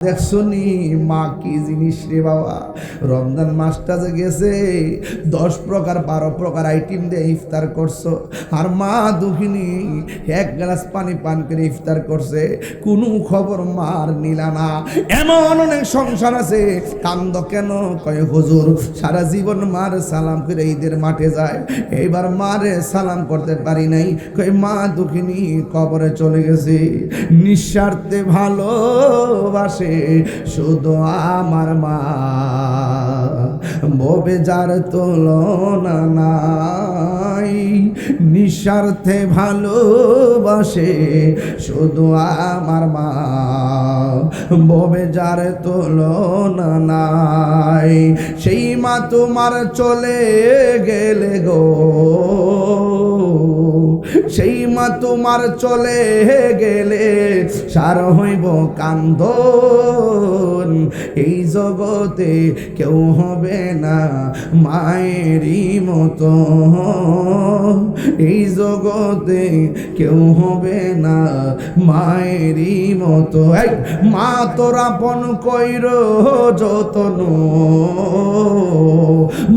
দেখছনি মা কি জিনিস রে বাবা। রমজান মাসটা যে গেছে 10 প্রকার 12 প্রকার আইটেম দিয়ে ইফতার করছো, আর মা দুঃখিনী 1 গ্লাস পানি পান করে ইফতার করছে, কোনো খবর মার নিলা না। এমন অনেক সংসার আছে কান্দ কেন, কয় হুজুর সারা জীবন মার সালাম করে ঈদের মাঠে যায়, এইবার মারে সালাম করতে পারি নাই, কয় মা দুঃখিনী কবরে চলে গেছে। নিঃস্বার্থে ভালোবাসে শুধু আমার মা, ববে যার তুলনা নাই। নিঃস্বার্থে ভালোবাসে শুধু আমার মা, ববে যার তুলনা নাই। সেই মা তোমার চলে গেলে গো, সেই মা তোমার চলে গেলে সার হইব কান্দন। এই জগতে কেউ হবে না মায়েরই মতো, এই জগতে কেউ হবে না মায়েরই মতো। মা তোর আপন কইর যতন,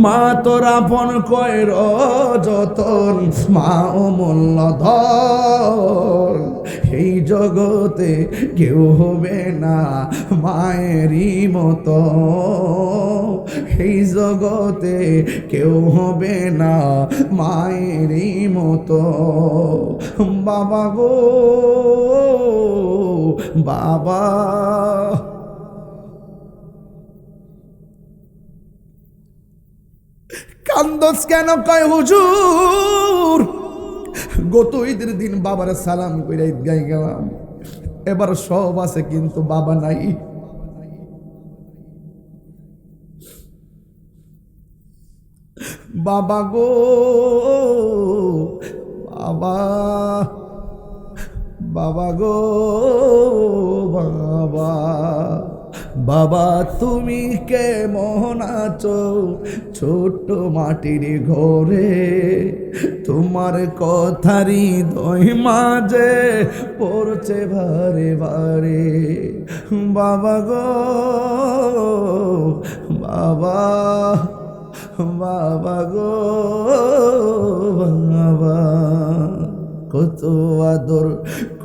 মা তোর আপন কইর যতন, মা অমূল্য ধন। এই জগতে কেউ হবে না মায়েরই মতো, এই জগতে কেউ হবে না মায়েরই মতো। বাবা গো বাবা, কান্দস কেন, কয় হুজুর গত ঈদের দিন বাবার সালাম করে ঈদগাহ গেলাম, এবার সব আছে কিন্তু বাবা নাই। বাবা গো বাবা, বাবা গো বাবা, বাবা তুমি কেমন আছো ছোট্ট মাটির ঘরে, তোমার কথারই হৃদয় মাঝে পড়ছে বারে বারে। বাবা গো বাবা, বাবা গো বাবা, কত আদর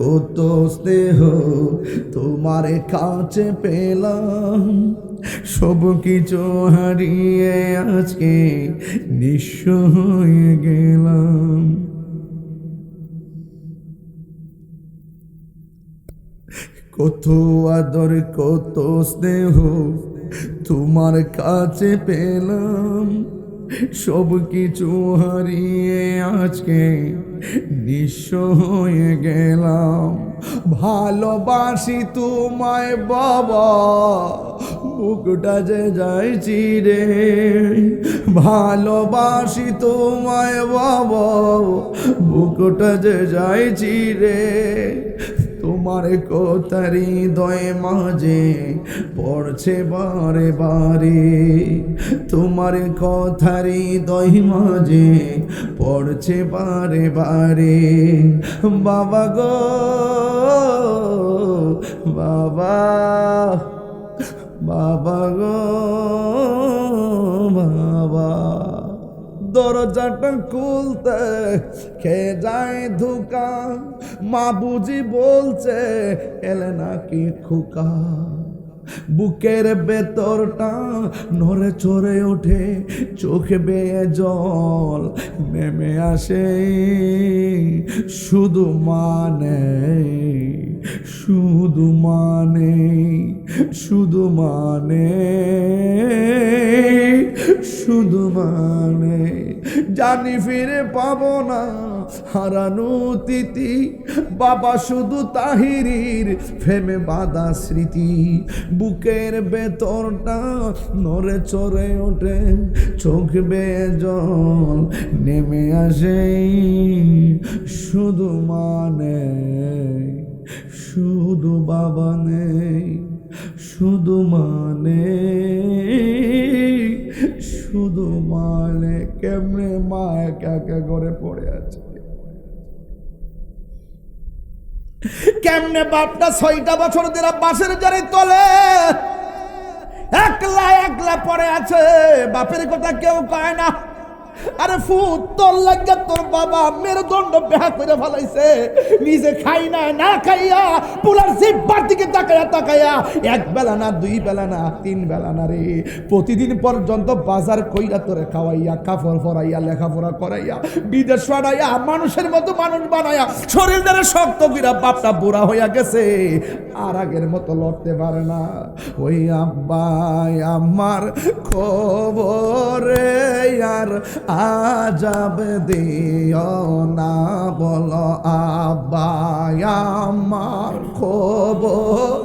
কত স্নেহ তোমার কাছে পেলাম, সব কিছু হারিয়ে আজকে নিঃস্ব হয়ে গেলাম। কত আদর কত স্নেহ তোমার কাছে পেলাম, সব কিছু হারিয়ে আজকে নিঃস্ব হয়ে গেলাম। ভালোবাসি তোমায় বাবা, বুকটা যে যায় চিরে, ভালোবাসি তোমায় বাবা, বুকটা যে যায় চিরে। তোমার কথার হৃদয় মাঝে পড়ছে বারে বারে, তোমার কথার হৃদয় মাঝে পড়ছে বারে বারে। বাবা গো বাবা, বাবা গো বাবা, দরজাটা খুলতে খেয়ে যায় ধোকা, মা বুঝি বলছে এলে নাকি খোকা। বুকের ভেতরটা নড়ে চড়ে ওঠে, চোখে বেয়ে জল নেমে আসে, শুধু মানে শুধু মানে শুধু মানে শুধু মানে, জানি ফিরে পাবো না হারানো তিথি, বাবা শুধু তাহিরির ফেমে বাঁধা স্মৃতি। বুকের ভেতরটা নড়ে চড়ে ওঠে, চোখ বেয়ে জল নেমে আসে, শুধু মানে শুধু বাবা নেই, শুধু মানে শুধু মানে। কেমনে মা একা একা করে পড়ে আছে। কেমনে বাপটা 6টা বছর ধরে বাঁশের জারি তলে একলা একলা পড়ে আছে, বাপের কথা কেউ কয় না। আরে ফুট তোর লাগা তোর বাবা মেরুদণ্ড বেহা করে ফেলাইছে, নিজে খাই না খাইয়া পুলার জিব্বার দিকে তাকায়া তাকায়া, এক বেলা না, 2 বেলা না, 3 বেলা না রে, প্রতিদিন পর্যন্ত বাজার কইরা তোরে খাওয়াইয়া, কাপড় পরাইয়া, লেখাপড়া করাইয়া, বিদেশ পাঠাইয়া, মানুষের মতো মানুষ বানাইয়া, শরীর দ্বারা শক্ত কইরা বাপটা বুড়া হইয়া গেছে, আর আগের মতো লড়তে পারে না। ওই আব্বাই আমার খবরে আর আজাব দিও না, বলো আব্বাই আমার খবর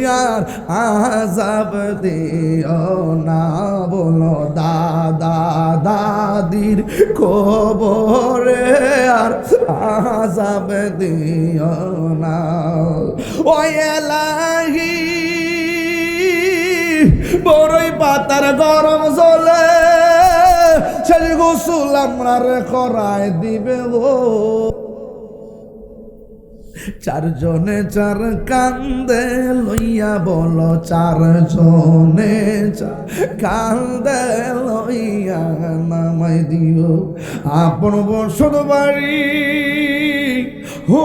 यार आजाब दियो ना, बोलो दादा दादिर खबरे यार आजाब दियो ना। ओ एलाही বড়ই পাতার গরম জলে সেই গোসল আমরারে করায় দিবে গো। 4 জনে 4 কান্দে লইয়া, বলো 4 জনে 4 কান্দে লইয়া নামাই দিও আপন বসত বাড়ি। হো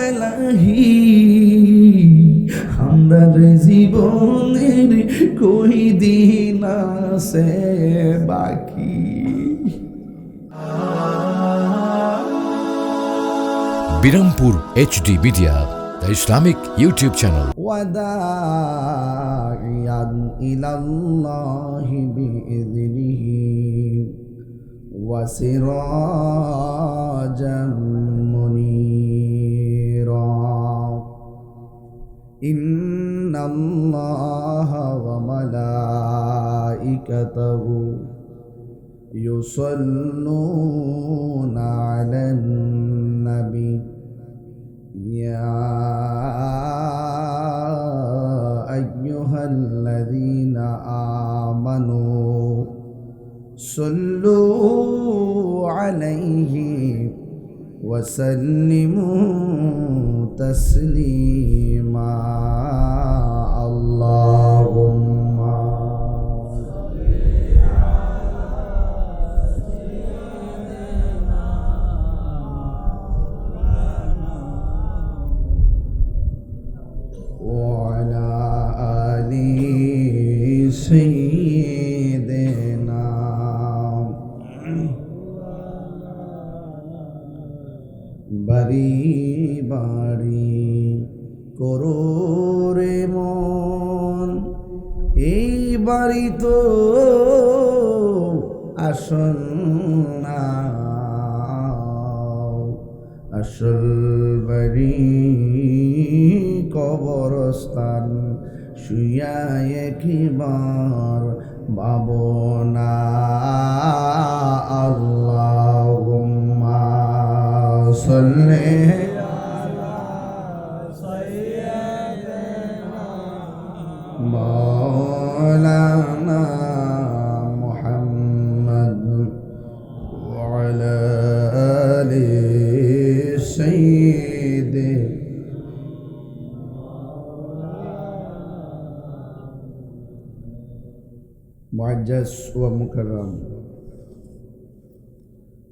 এলাহি আমার জীবনের কই দিন আছে বাকি। Birampur HD media, the Islamic YouTube channel. ওয়াদাইয়ান ইলাল্লাহি বিইذনিহি ওয়া সিরাজাম মুনীরা। ইন্নাল্লাহা ওয়া মালাইকাতাহু ইউসাল্লুনা আলান নবী يا أيها الذين آمنوا صلوا عليه وسلموا تسليما. اللهم سيدنا বাড়ি বাড়ি করোরে মন, এই বাড়ি তো আসল না, আসল বাড়ি কবরস্থান, শুয়া একবার বাবনা। আল্লাহুম্মা সাল্লি আলা সাইয়্যিদিনা মাওলানা মুহাম্মদ ওয়া আলা আলি সাইয়্যিদিনা। মুআজ্জাজ ওয়া মুকাররম,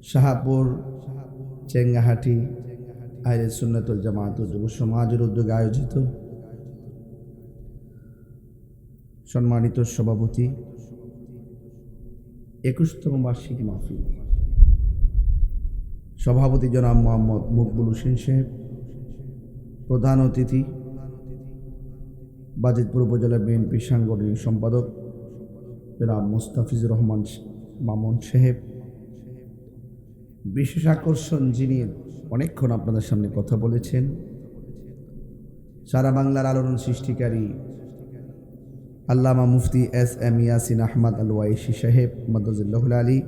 শাহপুর চেঙ্গাহাটি আহলে সুন্নাত ওয়াল জামাত যুব সমাজের উদ্যোগে আয়োজিত সম্মানিত সভাপতি 21তম বার্ষিক মাহফিল, সভাপতি জনাব মোহাম্মদ মকবুল হোসেন সাহেব, প্রধান অতিথি বাজিতপুর উপজেলা বিএনপি সাংগঠনিক সম্পাদক জনাব মুস্তাফিজুর রহমান মামুন সাহেব, বিশেষ আকর্ষণ যিনি অনেকক্ষণ আপনাদের সামনে কথা বলেছেন, সারা বাংলার আলোড়ন সৃষ্টিকারী আল্লামা মুফতি এস.এম. ইয়াসিন আহমদ আল ওয়াইসি সাহেব মাদাজুল্লাহুল আলী,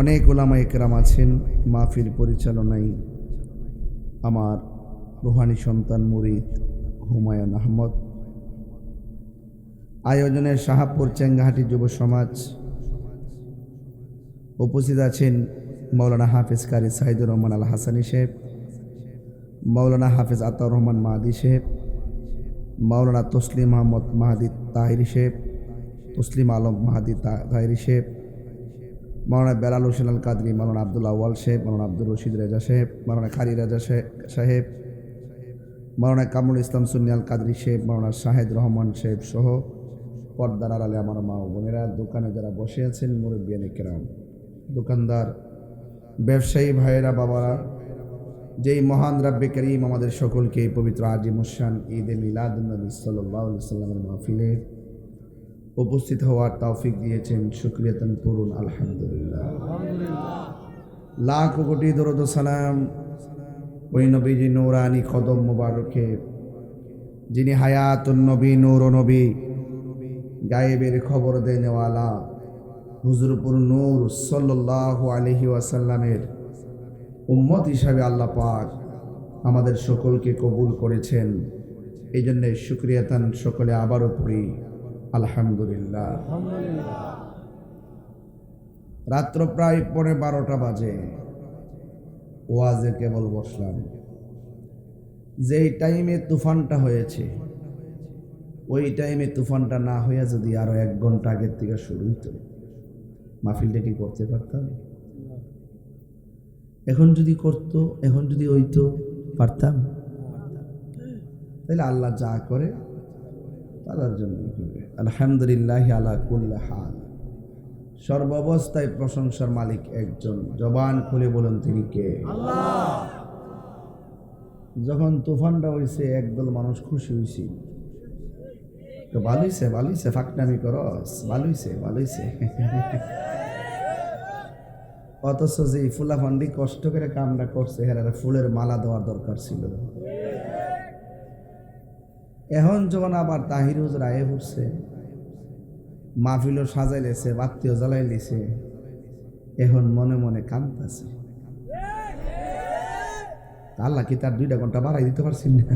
অনেক ওলামা একরাম আছেন। মাহফিল পরিচালনায় আমার রুহানি সন্তান মুরিদ হুমায়ুন আহমদ, আয়োজনে শাহপুর চেঙ্গাহাটি যুব সমাজ, উপস্থিত আছেন মাওলানা হাফেজ কারি সাইদুর রহমান আল হাসানি সাহেব, মাওলানা হাফেজ আতাউর রহমান মাহাদি সাহেব, মাওলানা তসলিম আহমদ মাহাদি তাহিরি সাহেব, তসলিম আলম মাহাদি তাহিরি সাহেব, মাওলানা বেলাল হোসেন আল কাদরি, মাওলানা আব্দুল আউয়াল সাহেব, মাওলানা আব্দুল রশিদ রেজা সাহেব, মাওলানা খারি রাজা সাহেব, মাওলানা কামরুল ইসলাম সুন্নি আল কাদরি সাহেব, মাওলানা শাহেদ রহমান সাহেব সহ পর্দার আড়ালে আমার মা ও বোনেরা, দোকানে যারা বসে আছেন, মুরব্বিয়ানে কেরাম, দোকানদার, ব্যবসায়ী ভাইয়েরা, বাবারা, যেই মহান রাব্বে করিম আমাদের সকলকে এই পবিত্র আজিমুশান ঈদে মিলাদুন্নবী সাল্লাল্লাহু আলাইহি সাল্লামের মাহফিলে উপস্থিত হওয়ার তৌফিক দিয়েছেন, শুকরিয়াতান পড়ুন আলহামদুলিল্লাহ। লাখ কোটি দরুদ ও সালাম ওই নবীজি নূরানি কদম মোবারকে, যিনি হায়াতুন নবী, নূর নবী, গায়েবের খবর দেনেওয়ালা হুজুরপুর নূর সাল্লাল্লাহু আলাইহি ওয়াসাল্লামের উম্মত হিসাবে আল্লাহ পাক আমাদের সকলকে কবুল করেছেন। এই জন্যে শুকরিয়াতান সকলে আবারও পড়ি আলহামদুলিল্লাহ। রাত্র প্রায় 12:15 বাজে, ওয়াজে কেবল বসলাম। যেই টাইমে তুফানটা হয়েছে, ওই টাইমে তুফানটা না হইয়া যদি আরো 1 ঘন্টা আগের থেকে শুরু হইতো, মাহফিলটা কি করতে পারতাম? এখন যদি করতো, এখন যদি হইতো, পারতাম? তাহলে আল্লাহ যা করে তার জন্যই করবে। আলহামদুলিল্লাহ আলা কুল্লি হাল। সর্বাবস্থায় প্রশংসার মালিক একজন, জবান খুলে বলুন তিনি কে? আল্লাহ। যখন তুফানটা হয়েছে, একদল মানুষ খুশি হয়েছে, তো ভালোইছে ভালোইছে, ফাঁকনামি করস, ভালোইছে ভালোইছে। অথচ যে ফুলাফান্ডি কষ্ট করে কামটা করছে, হেরার ফুলের মালা দেওয়ার দরকার ছিল। এখন যখন আবার তাহির হুজুর আয়ে উঠছে, মাহফিলও সাজাই লেছে, বাতিও জ্বালাই লিছে, এখন মনে মনে কাঁদতেছে, আল্লাহ কি তার 2 ঘন্টা বাড়াই দিতে পারছি না?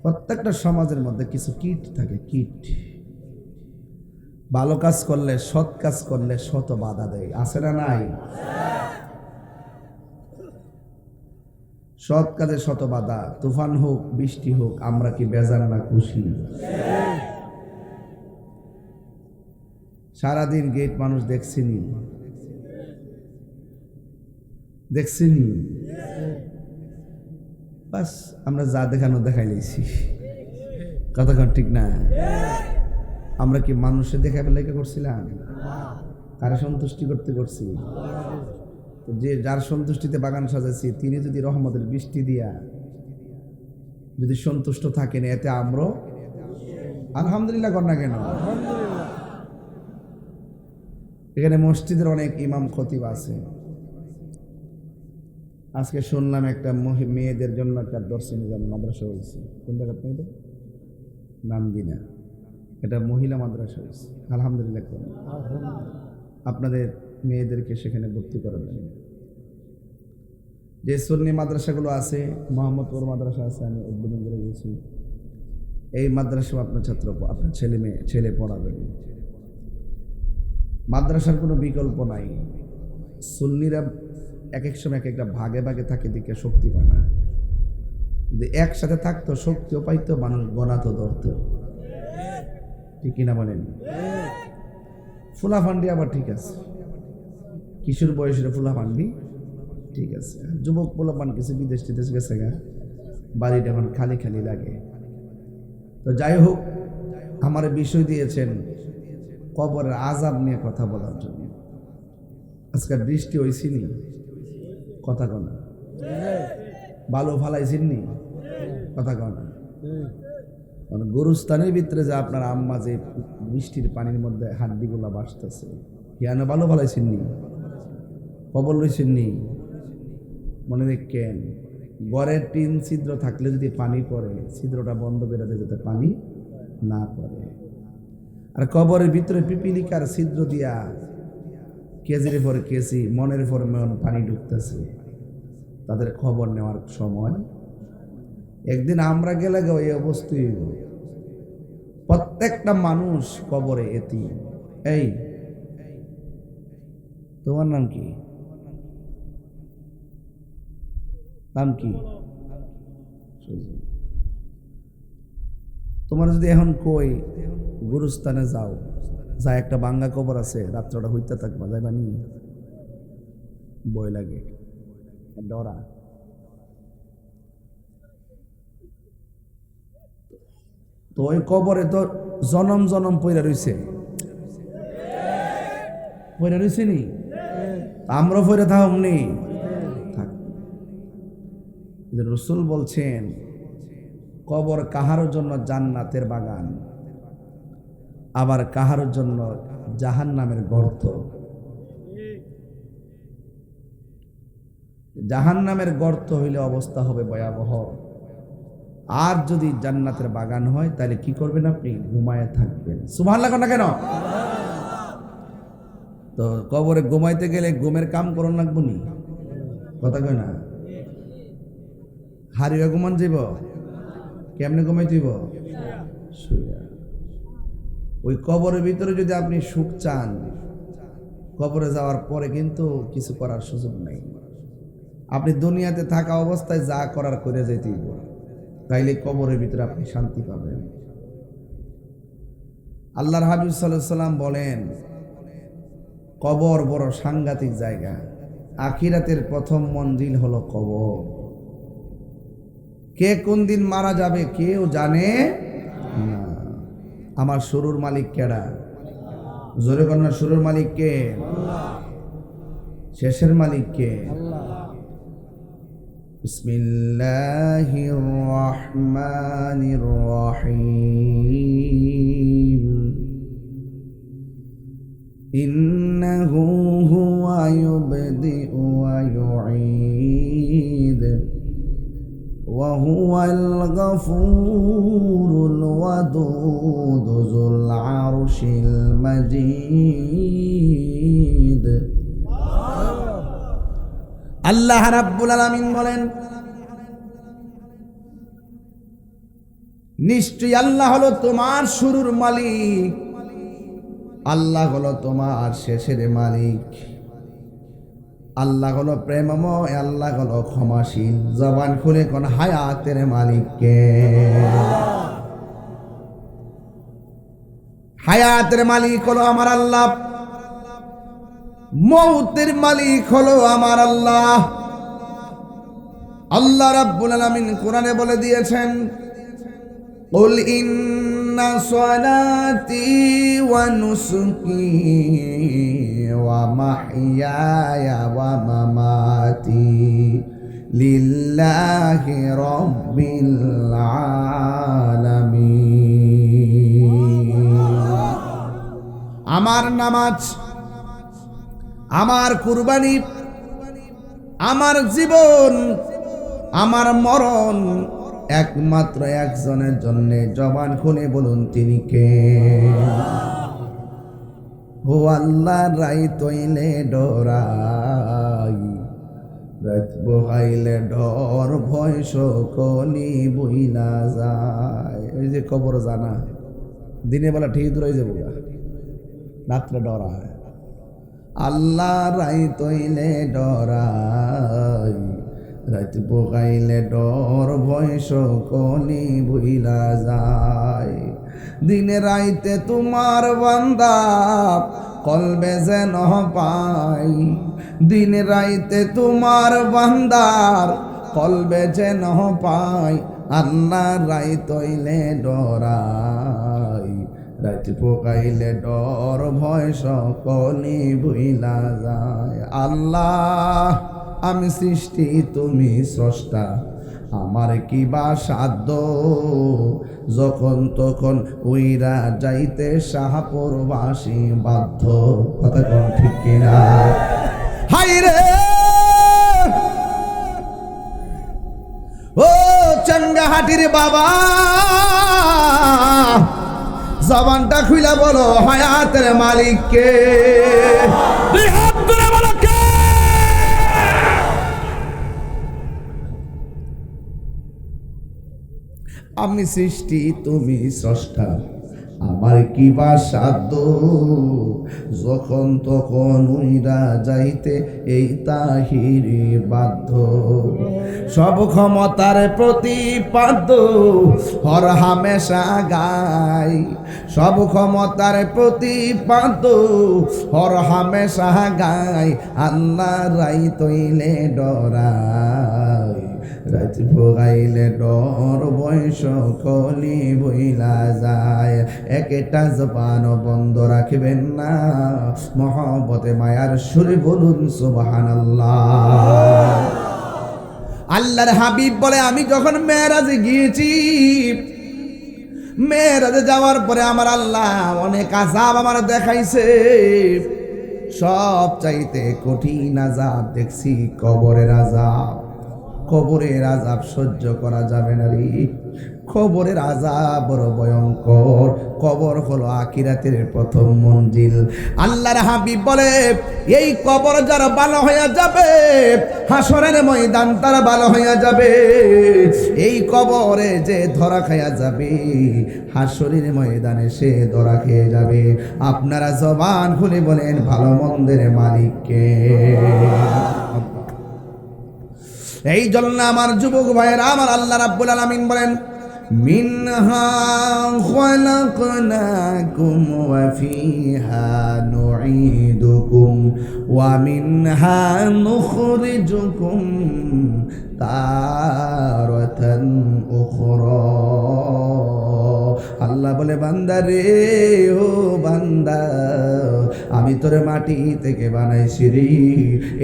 প্রত্যেকটা সমাজের মধ্যে কিছু কীট থাকে, কীট। ভালো কাজ করলে, সৎ কাজ করলে শত বাধা দেয়, আছে না নাই? সৎ কাজে শত বাধা। তুফান হোক, বৃষ্টি হোক, আমরা কি বেজার না খুশি? সারাদিন গেট মানুষ দেখছিনি, দেখছিনি, বাস আমরা যা দেখানো দেখাই লেছি। কতক্ষণ ঠিক না? আমরা কি মানুষের দেখা লেখা করছিলাম? কারা সন্তুষ্টি করতে করছি? তো যে যার সন্তুষ্টিতে বাগান সাজাচ্ছি, তিনি যদি রহমতের বৃষ্টি দিয়া যদি সন্তুষ্ট থাকেন, এতে আমরা আলহামদুলিল্লাহ কর না কেন? এখানে মসজিদের অনেক ইমাম খতিব আছে। আজকে শুনলাম একটা মেয়েদের জন্য একটা দর্শনী মাদ্রাসা হয়েছে। কোন জায়গা মেয়েদের নাম দিনা, এটা মহিলা মাদ্রাসা হয়েছে। আলহামদুলিল্লাহ। আপনাদের মেয়েদেরকে সেখানে ভর্তি করাবেন। যে সুন্নি মাদ্রাসাগুলো আছে, মোহাম্মদপুর মাদ্রাসা আছে, আমি উদ্বোধন করে গেছি। এই মাদ্রাসা আপনার ছাত্র, আপনার ছেলে পড়াবেন। মাদ্রাসার কোনো বিকল্প নাই। সুন্নিরা এক এক সময় এক একটা ভাগে ভাগে থাকে, দিকে শক্তি পায় না। যদি একসাথে থাকতো, শক্তিও পাইতো, মানুষ গণাতো, ধরতো। ঠিক কিনা বলেন? ফুলাফান্ডি আবার ঠিক আছে, কিশোর বয়সের ফুলাফান্ডি ঠিক আছে। যুবক পোলাপান কিছু বিদেশ টিদেশ গেছে গা, বাড়িটা এখন খালি খালি লাগে। তো যাই হোক, আমার বিষয় দিয়েছেন কবরের আযাব নিয়ে কথা বলার জন্য। আজকে বৃষ্টি হয়েছিনি, কথা কনা ভালো ফালাইছিনি, কথা কনা। গরুস্থানের ভিতরে যে আপনার আম্মা যে বৃষ্টির পানির মধ্যে হাড্ডিগুলা বাসতেছে, কেন ভালো ফালাইছেননি? কবর লইছেননি? মনে রেখেন, ঘরের টিন ছিদ্র থাকলে যদি পানি পড়ে, ছিদ্রটা বন্ধ করে দিয়ে যাতে পানি না পড়ে। আর কবরের ভিতরে পিপিলিকার ছিদ্র দিয়া কেজির পর কেজি, মনের পর মন পানি ঢুকতেছে। তাদের খবর নেওয়ার সময় একদিন আমরা গেলে এই অবস্থায় প্রত্যেকটা মানুষ কবরে এতিম। এই তোমার নাম কি? নাম কি? তোমার যদি এখন কই গুরুস্থানে যাও, যা একটা বাঙ্গা কবর আছে, রাত্রটা হইতে থাকবা, যাইবা নি? বই লাগে, ডরা। তো ওই কবরে তো জনম জনম পইরা রইছে, পইরা রইছে নি? আমরা পইরা থাকুম নি? রাসূল বলছেন কবর কাহারোর জন্য জান্নাতের বাগান, আবার কাহারোর জন্য জাহান্নামের গর্ত। জাহান্নামের গর্ত হইলে অবস্থা হবে ভয়াবহ, আর যদি জান্নাতের বাগান হয় তাহলে কি করবেন আপনি? ঘুমায় থাকবেন। সুবহানাল্লাহ না কেন? তো কবরে ঘুমাইতে গেলে ঘুমের কাম করন লাগবো নি? কথা কয় না? হারিয়ে ঘুমান যাইব, কেমনে ঘুমাই যাইব? ওই কবরের ভিতরে যদি আপনি সুখ চান, কবরে যাওয়ার পরে কিন্তু কিছু করার সুযোগ নাই। আপনি দুনিয়াতে থাকা অবস্থায় যা করার করে যেতে দিব, তাইলে কবরের ভিতরে আপনি শান্তি পাবেন। আল্লাহর হাবিব সাল্লাল্লাহু আলাইহি সাল্লাম বলেন কবর বড় সাংঘাতিক জায়গা, আখিরাতের প্রথম মঞ্জিল হলো কবর। কে কোন দিন মারা যাবে কেউ জানে না। আমার শুরুর মালিক কেডা? জোরে কন্যা, শুরুর মালিক কে? শেষের মালিক কে? বিসমিল্লাহির রহমানির রহিম। ইন্নাহু হুয়া ইউবদিউ ওয়া ইউঈদ ওয়া হুয়াল গফুরুল ওয়াদুদ যুল আরশিল মাজিদ। আল্লাহ রাব্বুল আলামিন বলেন নিশ্চয়ই আল্লাহ হলো তোমার শুরুর মালিক, আল্লাহ হলো তোমার শেষের মালিক, আল্লাহ হলো প্রেমময়, আল্লাহ হলো ক্ষমাশীল। জবান খুলে কোন হায়াতের মালিককে? হায়াতের মালিক হলো আমার আল্লাহ, মৌতের মালিক হলো আমার আল্লাহ। আল্লাহ রাব্বুল আলামিন কোরআনে বলে দিয়েছেন কুল ইন্না সলাতি ওয়া নুসুকি ওয়া মাহইয়ায়া ওয়া মামাতি লিল্লাহি রাব্বিল আলামিন। আমার নামাজ, আমার কুরবানি, আমার জীবন, আমার মরণ একমাত্র একজনের জন্য। জবান খুলে বলুন তিনি কে? ও আল্লাহ রাই তৈলে ডরাই, রাত বহাইলে ডর ভয় সকলি বইলা যায়। ওই যে কবর জানা, দিনে বেলা ঠিক দূরাই যাবো, রাত্রে ডরায়। আল্লাহ রাই তৈলে ডরাই, রাত পোকাইলে ডর ভয় সকলি ভুইলা যায়। দিনে রাইতে তোমার বান্দা কলবে যেন পাই, দিনে রাইতে তোমার বান্দার কলবে যেন পাই। আল্লাহ রাই তৈলে ডরাই, রাত পোকাইলে ডর ভয় সকলি ভুইলা যায়। আল্লাহ আমি সৃষ্টি তুমি স্রষ্টা, আমার কি বা সাধ্য যখন তখন উইরা যাইতে শাহপুরবাসী বাধ্য। কথা কোন ঠিক কিনা? হাই রে ও চাঙ্গাহাটির বাবা, জবানটা খুইলা বলো হায়াতের মালিক কে? হাত ধরে বলো কে? আমি সৃষ্টি তুমি স্রষ্টা, আমার কি বা সাধ্য, যখন তখন উইরা যাইতে এই তাহিরি বাধ্য। সব ক্ষমতার প্রতিপাদ্য হর হামেশা গাই, সব ক্ষমতার প্রতিপাদ্য হর হামেশা গাই, আল্লাহ রাই তৈলে ডরাই, রাত ভোগাইলে ডর বয়স কলি বইলা যায়। একটা জবান বন্ধ রাখবেন না, মহব্বতে মায়ার সুরে বলুন সুবহানাল্লাহ। আল্লাহর হাবিব বলে, আমি যখন মেরাজে গিয়েছি, মেরাজে যাওয়ার পরে আমার আল্লাহ অনেক আযাব আমার দেখাইছে। সব চাইতে কঠিন আযাব দেখছি কবরের আযাব। কবরের আযাব সহ্য করা যাবে না রে। কবরের আযাব বড় ভয়ঙ্কর। কবর হলো আখিরাতের প্রথম মঞ্জিল। আল্লাহর হাবিব বলে, এই কবর যারা ভালো হয়ে যাবে, হাসরের ময়দান তারা ভালো হয়ে যাবে। এই কবরে যে ধরা খায়া যাবে, হাসরের ময়দানে সে ধরা খেয়ে যাবে। আপনারা জবান খুলে বলেন, ভালো মন্দের মালিককে। এই জন্য আমার যুবক ভাইয়েরা, আমার আল্লাহ রাব্বুল আলামিন বলেন, মিনহা খালাকনাকুম ওয়া ফিহা নুঈদুকুম ওয়া মিনহা নুখরিজুকুম তারাতান উখরা। আল্লাহ বলে, বান্দা রে, ও বান্দা, আমি তোরে মাটি থেকে বানাইছি রে,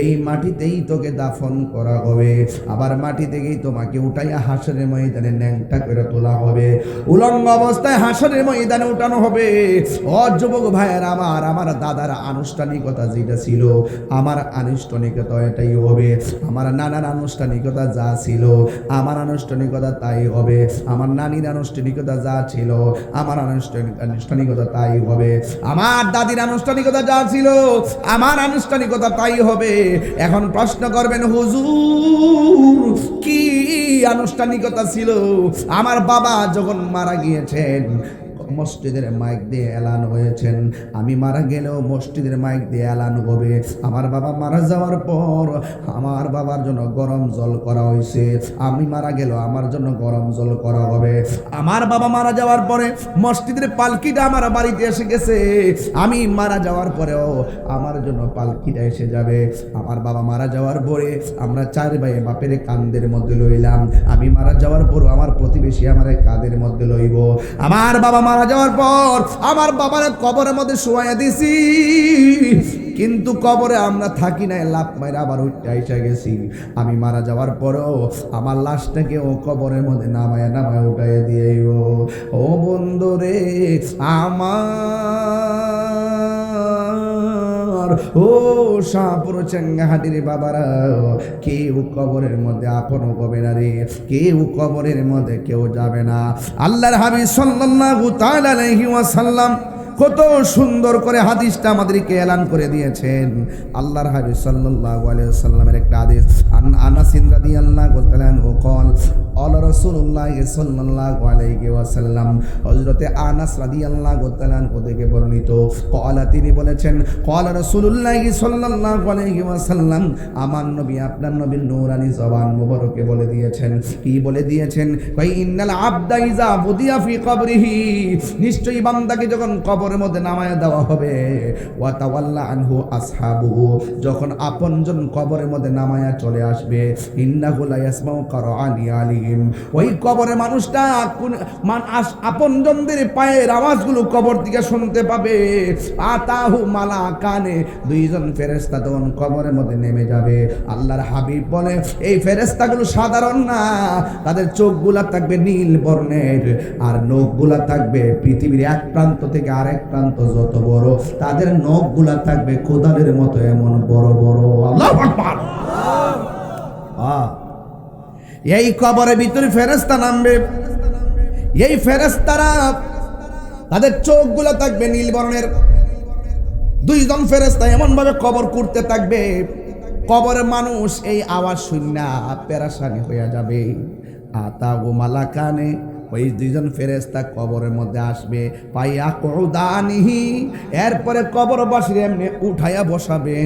এই মাটিতেই তোকে দাফন করা হবে, আবার মাটি থেকেই তোমাকে উঠাইয়া হাসরের ময়দানে ন্যাংটা করে তোলা হবে, উলঙ্গ অবস্থায় হাসরের ময়দানে উঠানো হবে। ও যুবক ভাইয়ের আমার, আমার দাদার আনুষ্ঠানিকতা যেটা ছিল, আমার আনুষ্ঠানিকতা এটাই হবে। আমার নানার আনুষ্ঠানিকতা যা ছিল, আমার আনুষ্ঠানিকতা তাই হবে। আমার নানির আনুষ্ঠানিকতা যা ছিল, আমার আনুষ্ঠানিকতা তাই হবে। আমার দাদির আনুষ্ঠানিকতা যা ছিল, আমার আনুষ্ঠানিকতা তাই হবে। এখন প্রশ্ন করবেন, হুজুর কি আনুষ্ঠানিকতা ছিল? আমার বাবা যখন মারা গিয়েছেন, মসজিদের মাইক দিয়ে এলান হয়েছেন, আমি মারা গেলেও মসজিদের মাইক দিয়ে এলান হবে। আমার বাবা মারা যাওয়ার পর আমার বাবার জন্য গরম জল করা হয়েছে, আমি মারা গেলেও আমার জন্য গরম জল করা হবে। আমার বাবা মারা যাওয়ার পরে মসজিদের পালকিটা আমার বাড়িতে এসে গেছে, আমি মারা যাওয়ার পরেও আমার জন্য পালকিটা এসে যাবে। আমার বাবা মারা যাওয়ার পরে আমরা চার ভাই বাপের কাঁধের মধ্যে লইলাম, আমি মারা যাওয়ার পরও আমার প্রতিবেশী আমার কাঁধের মধ্যে লইব। আমার বাবা মারা যাওয়ার পর আমার বাবার কবরের মধ্যে শোয়াইয়া দিছি, কিন্তু কবরে আমরা থাকি নাই, লাভ মাইরা আবার উঠে আইসা গেছি। আমি মারা যাওয়ার পরেও আমার লাশটাকে ও কবরের মধ্যে নামায়া নামায়া উঠাইয়া দিয়ে, ও বন্ধু রে আমার, ও শাহপুর চেঙ্গাহাটির বাবারা, কেউ কবরের মধ্যে আপন হবে না রে, কেউ কবরের মধ্যে কেউ যাবে না। আল্লাহর হাবিব সাল্লাল্লাহু তাআলা আলাইহি ওয়াসাল্লাম কত সুন্দর করে হাদিসটা আমাদেরকে এলান করে দিয়েছেন। আল্লাহর হাবিব সাল্লাল্লাহু আলাইহি ওয়াসাল্লামের একটা হাদিস, আনাস রাদিয়াল্লাহু তাআলা আনহু قال قال رسول الله সাল্লাল্লাহু আলাইহি ওয়াসাল্লাম, হযরতে আনাস রাদিয়াল্লাহু তাআলা আনহু থেকে বর্ণিত, قال তিনি বলেছেন, قال رسول الله সাল্লাল্লাহু আলাইহি ওয়াসাল্লাম, আমার নবী আপনার নবীর নূরানি জবান মুবারকে বলে দিয়েছেন। কি বলে দিয়েছেন? কই ইন্নাল আবদা ইযা বুদিয়া ফি কবরিহি, নিশ্চয়ই বান্দাকে যখন কবরের মধ্যে নামায়া দেওয়া হবে, ওয়া তাওয়াল্লা আনহু আসহাবুহু, যখন আপনজন কবরের মধ্যে নামায়া চলে আসবে, ইন্নাহু লা ইয়াসমাউ কারআনি আলিহিম, ওই কবরের মানুষটা আপনজনদের পায়ের আওয়াজগুলো কবর থেকে শুনতে পাবে। আতাহু মালাকানে, দুইজন ফেরেশতা তখন কবরের মধ্যে নেমে যাবে। আল্লাহর হাবিব বলে, এই ফেরেশতাগুলো সাধারণ না, তাদের চোখগুলা থাকবে নীল বর্ণের, আর নখগুলা থাকবে পৃথিবীর এক প্রান্ত থেকে আরেক প্রান্ত যত বড়, তাদের নখগুলা থাকবে কোদালের মতো এমন বড় বড়। আল্লাহু আকবার। এই কবরের ভিতরে ফেরেশতা নামবে, এই ফেরেশতারা তাদের চোখগুলা থাকবে নীল বর্ণের। দুইজন ফেরেশতা এমন ভাবে কবর করতে থাকবে, কবরের মানুষ এই আওয়াজ শুনে পেরেশানি হয়ে যাবে। আতাহু মালাকানে, ওই দুইজন ফেরেশতা কবরের মধ্যে আসবে, পাইয়া কউদানিহি, এরপরে কবরবাসীর এমনি উঠাইয়া বসাবে।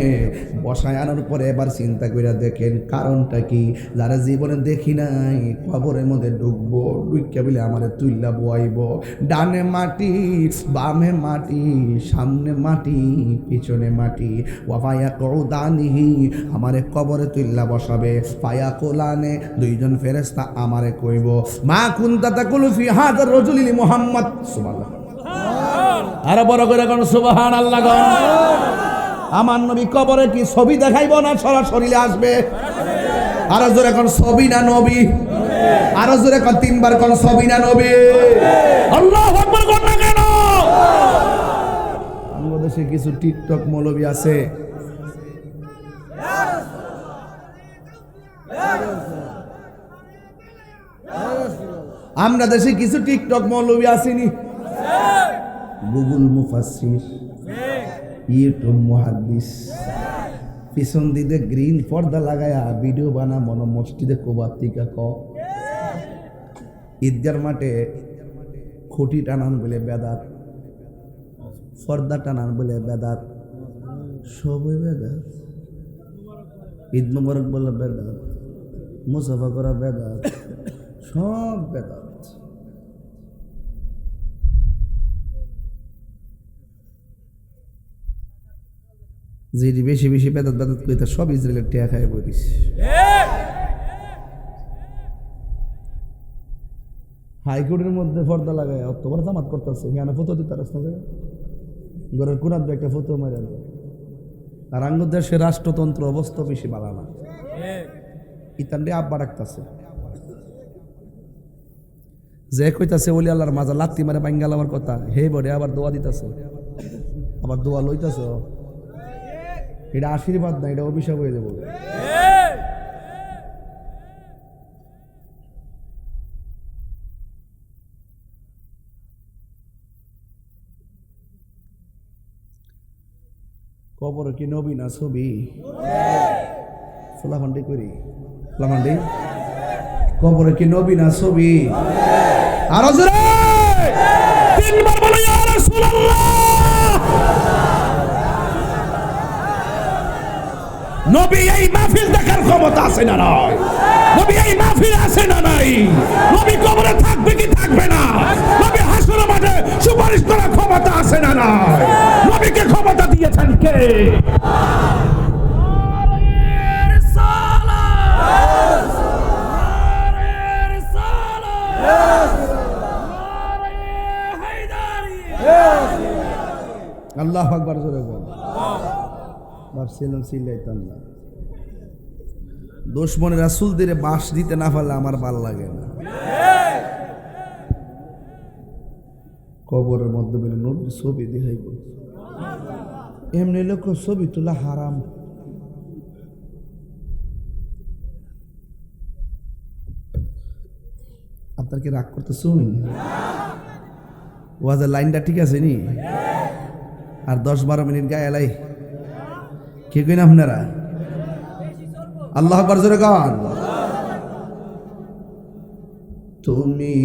বসায় আনার পরে এবার চিন্তা করে দেখেন কারণটা কি, যারা জীবনে দেখি নাই কবরের মধ্যে ঢুকবো, ঢুকে বলে আমারে তুইল্লা বয়াইব, ডানে মাটি বামে মাটি, সামনে মাটি পিছনে মাটি। ওয়াফায়া কউদানিহি, আমারে কবরে তুইল্লা বসাবে। পায়া কোলানে, দুইজন ফেরেশতা আমারে কইব, মা কুনতা তাকুলু ফি হাযার রাজুলি মুহাম্মদ। সুবহানাল্লাহ, আরে বড় করে কোন সুবহানাল্লাহ গো। আমার নবী কবরে কি ছবি দেখাইব না সরাসরি আসবে? আরো জোরে কোন ছবি না নবী? আরো জোরে কোন তিনবার কোন ছবি না নবী? আল্লাহু আকবার কোন না কেন? আমাদের দেশে কিছু টিকটক মৌলবী আছে, আমরা দেশে কিছু টিকটক মৌলবী আসেনি, গুগল মুফাসসির, ইউটিউব মুহাদ্দিস, পিছন দিকে গ্রিন পর্দা লাগায়া ভিডিও বানা মনো মসজিদে কোবাতিকা ক, ঈদগার মাঠে খুঁটি টানান বলে বেদাত, পর্দা টানান বলে বেদাত, সবই বেদাত। ঈদ মুবারক বলে বেদাত, মুসাফা করা বেদাত, সব বেদাত। যে বেশি বেশি বেদাত বেদাত কইতা সব ইসরায়েলের টিয়া খায় বলিস। হাইকোর্টের মধ্যে পর্দা লাগায় অত বড় জামাত করতেছে, এখানে ফটো দিতে রাস্তা যায়, ঘরের কোনার একটা ফটো মারা যায়। আর আঙ্গ দেশের রাষ্ট্রতন্ত্র অবস্থা বেশি ভালো না, ইতান্ডে আব্বা রাখতেছে, যে কইতাছে ওলি আল্লাহর মাজা লাত্তি মারে বাঙ্গাল আমার কথা, হে বড়ে আবার দোয়া দিতেছে, আবার দোয়া লইতেছ। এটা আশীর্বাদ না, এটা অভিশাপ হয়ে যাবে। কবর কি নবী না ছবি? ফুলাফান্ডি করি, ফুলাফান্ডি কবর কি নবী না ছবি? আরো জোরে তিনবার বলো ইয়া রাসূলুল্লাহ। নবী এই মাহফিল দেখার ক্ষমতা আছে না নাই? নবী এই মাহফিল আছে না নাই? নবী কবরে থাকবে কি থাকবে না? নবী হাসরের মাঠে সুপারিশ করার ক্ষমতা আছে না নাই? নবীকে ক্ষমতা দিয়েছেন কে? আল্লাহু আকবার জোরে বল। ভাবছিলাম সিলাইতাম না, দুশমনের রাসূলদের বাঁশ দিতে না পারলে আমার ভাল লাগে না। কবরের মধ্যে বলে নবীর ছবি দেখাইব, এমনি লোক ছবি তোলা হারাম। আপনার কি রাগ করতেছুন? ওয়াজের লাইনটা ঠিক আছে নি? আর 10-12 মিনিট গায়ে এলাই কে কই না আপনারা? আল্লাহু আকবার জোরে গান। তুমি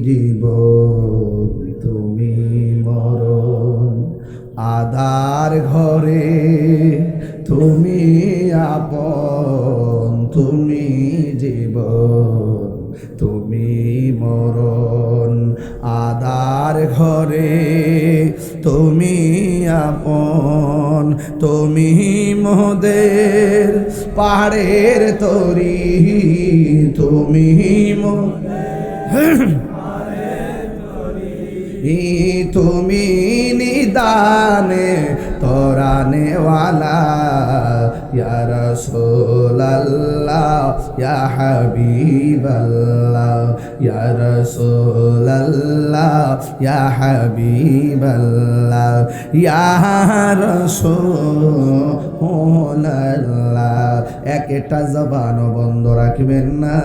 জীবন তুমি মরণ, আধার ঘরে তুমি আপন, তুমি জীবন তুমি মরণ, আধার ঘরে তুমি আপন, তুমি মোদের পাহাড়ের তরি, তুমি তুমি নিদানে তোরানে ওয়ালা, ইয়া রাসূলুল্লাহ ইয়া হাবিবাল্লাহ, ইয়া রাসূলুল্লাহ ইয়া হাবিবাল্লাহ, ইয়া রাসূলুল্লাহ। একটা জবান বন্ধ রাখবেন না,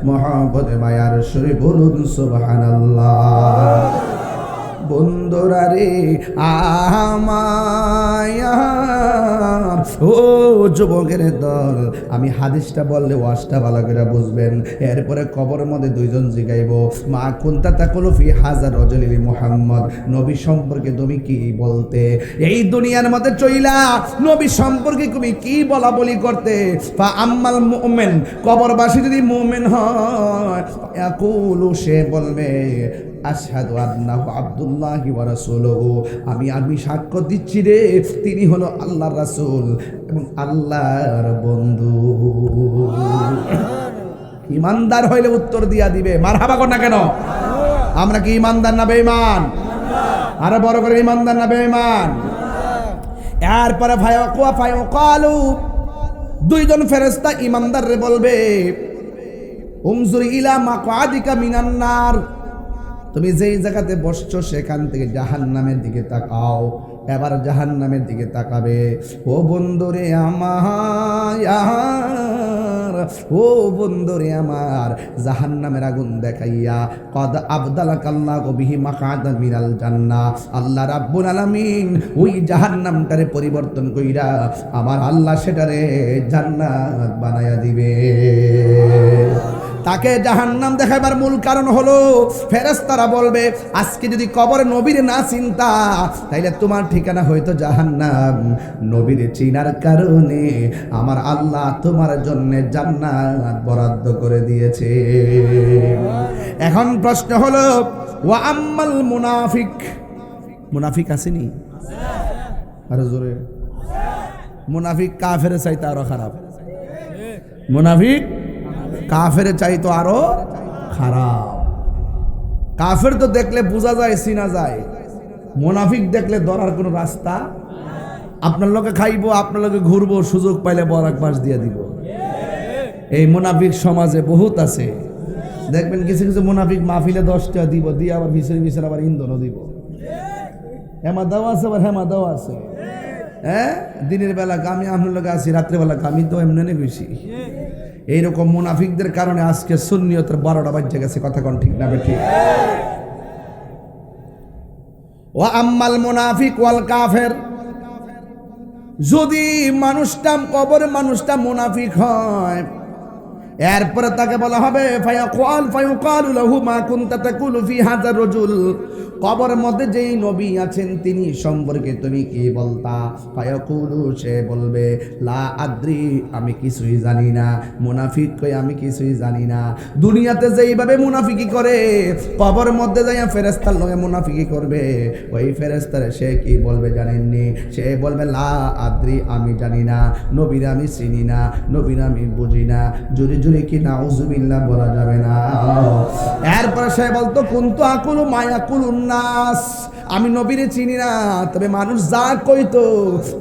মহব্বত মায়ার সুরে বলুন সুবহানাল্লাহ। বন্ধুরা রে আমায় ও যুবকের দল, আমি হাদিসটা বললে ওয়াজটা ভালো করে বুঝবেন। এরপরে কবরের মধ্যে দুইজন জিগাইব, মা কুনতা তাকুলু ফি হাযা রাজুলি মুহাম্মদ, নবী সম্পর্কে তুমি কি বলতে? এই দুনিয়ার মধ্যে চইলা নবী সম্পর্কে তুমি কি বলা বলি করতে? ফা আম্মাল মুমিন, কবরবাসী যদি মুমিন হয়, ইয়াকুলু, সে বলবে আশহাদু আন্নাহু আব্দুল্লাহি ওয়া রাসূলুহু, আমি সাক্ষ্য দিচ্ছি রে তিনি হলো আল্লাহর রাসূল এবং আল্লাহর বন্ধু। ইমানদার হইলে উত্তর দিয়া দিবে মারহাবা কর না কেন? আমরা কি ইমানদার না বেঈমান? আরো বড় করে ইমানদার না বেঈমান? এরপরে ফায়াকালু, দুইজন ফেরেশতা ইমানদাররে বলবে, উমজুর ইলা মাকআদিকা মিনান নার, তুমি যেই জায়গাতে বসছো সেখান থেকে জাহান্নামের দিকে তাকাও। এবার জাহান্নামের দিকে তাকাবে। ও বন্ধুরে আমার, ও বন্ধুরে আমার, জাহান্নামের আগুন দেখাইয়া কদ আবদালাকাল্লাহু বিহি মাকআদান মিনাল জান্নাহ, আল্লাহ রাব্বুল আলামিন ওই জাহান্নামটারে পরিবর্তন কইরা আমার আল্লাহ সেটারে জান্নাত বানায়া দিবে। তাকে জাহান্নাম দেখাবার মূল কারণ হলো ফেরেশতারা বলবে, আজকে যদি কবরে নবীর না চিন্তা তাইলে তোমার ঠিকানা হয়তো জাহান্নাম। নবীর চিনার কারণে আমার আল্লাহ তোমার জন্য জান্নাত বরাদ্দ করে দিয়েছে। এখন প্রশ্ন হলো, ওয়া আম্মাল মুনাফিক, মুনাফিক আসেনি? আরো জোরে। মুনাফিক কাফের চাইতে আরো খারাপ। মুনাফিক কাফের চাইতো আরো খারাপ। কাফের তো দেখলে বোঝা যায়, চিনা যায়। মুনাফিক দেখলে ধরার কোনো রাস্তা, আপনার লোকে খাইবো, আপনার লোকে ঘুরবো, সুযোগ পাইলে বরাক বাস দিয়ে দিব। এই মুনাফিক সমাজে বহুত আছে। দেখবেন কিছু কিছু মুনাফিক মাহফিলে 10 টাকা দিব, দিয়ে আবার ভিসের আবার ইন্ধনও দিব। হেমা দাও আছে, আবার হেমা দাও আছে। হ্যাঁ, দিনের বেলা আমি আপনার লোকে আছি, রাত্রেবেলা আমি তো এমনি খুশি। এইরকম মুনাফিকদের কারণে আজকে সুন্নিয়তের 12টা বাজে গেছে। কথা কোন ঠিক না ঠিক? ওয়া আম্মাল মুনাফিক ওয়াল কাফের, যদি মানুষটা কবরের মানুষটা মুনাফিক হয়, এরপরে তাকে বলা হবে ফায়াকালু লাহু মা কুনতা তাকুলু ফি হাযা রাজুল, কবরের মধ্যে যেই নবী আছেন তিনি সম্পর্কে তুমি কি বলতা? ফায়াকুলু, সে বলবে লা আদ্রি, আমি কিছুই জানি না। মুনাফিক কই আমি কিছুই জানি না। দুনিয়াতে যেইভাবে মুনাফিকি করে কবরের মধ্যে যাইয়া ফেরেশতার লগে মুনাফিকি করবে, ওই ফেরেশতারে সে কি বলবে জানেননি? সে বলবে লা আদ্রি, আমি জানি না। নবীর আমি চিনি না, নবীর আমি বুঝি না। জুরি জুরি কি নাউজুবিল্লাহ বলা যাবে না। এরপরে সে বলতো কুনতু আকুলু মা ইয়াকুলুন নাস, আমি নবীরে চিনি না, তবে মানুষ যা কইতো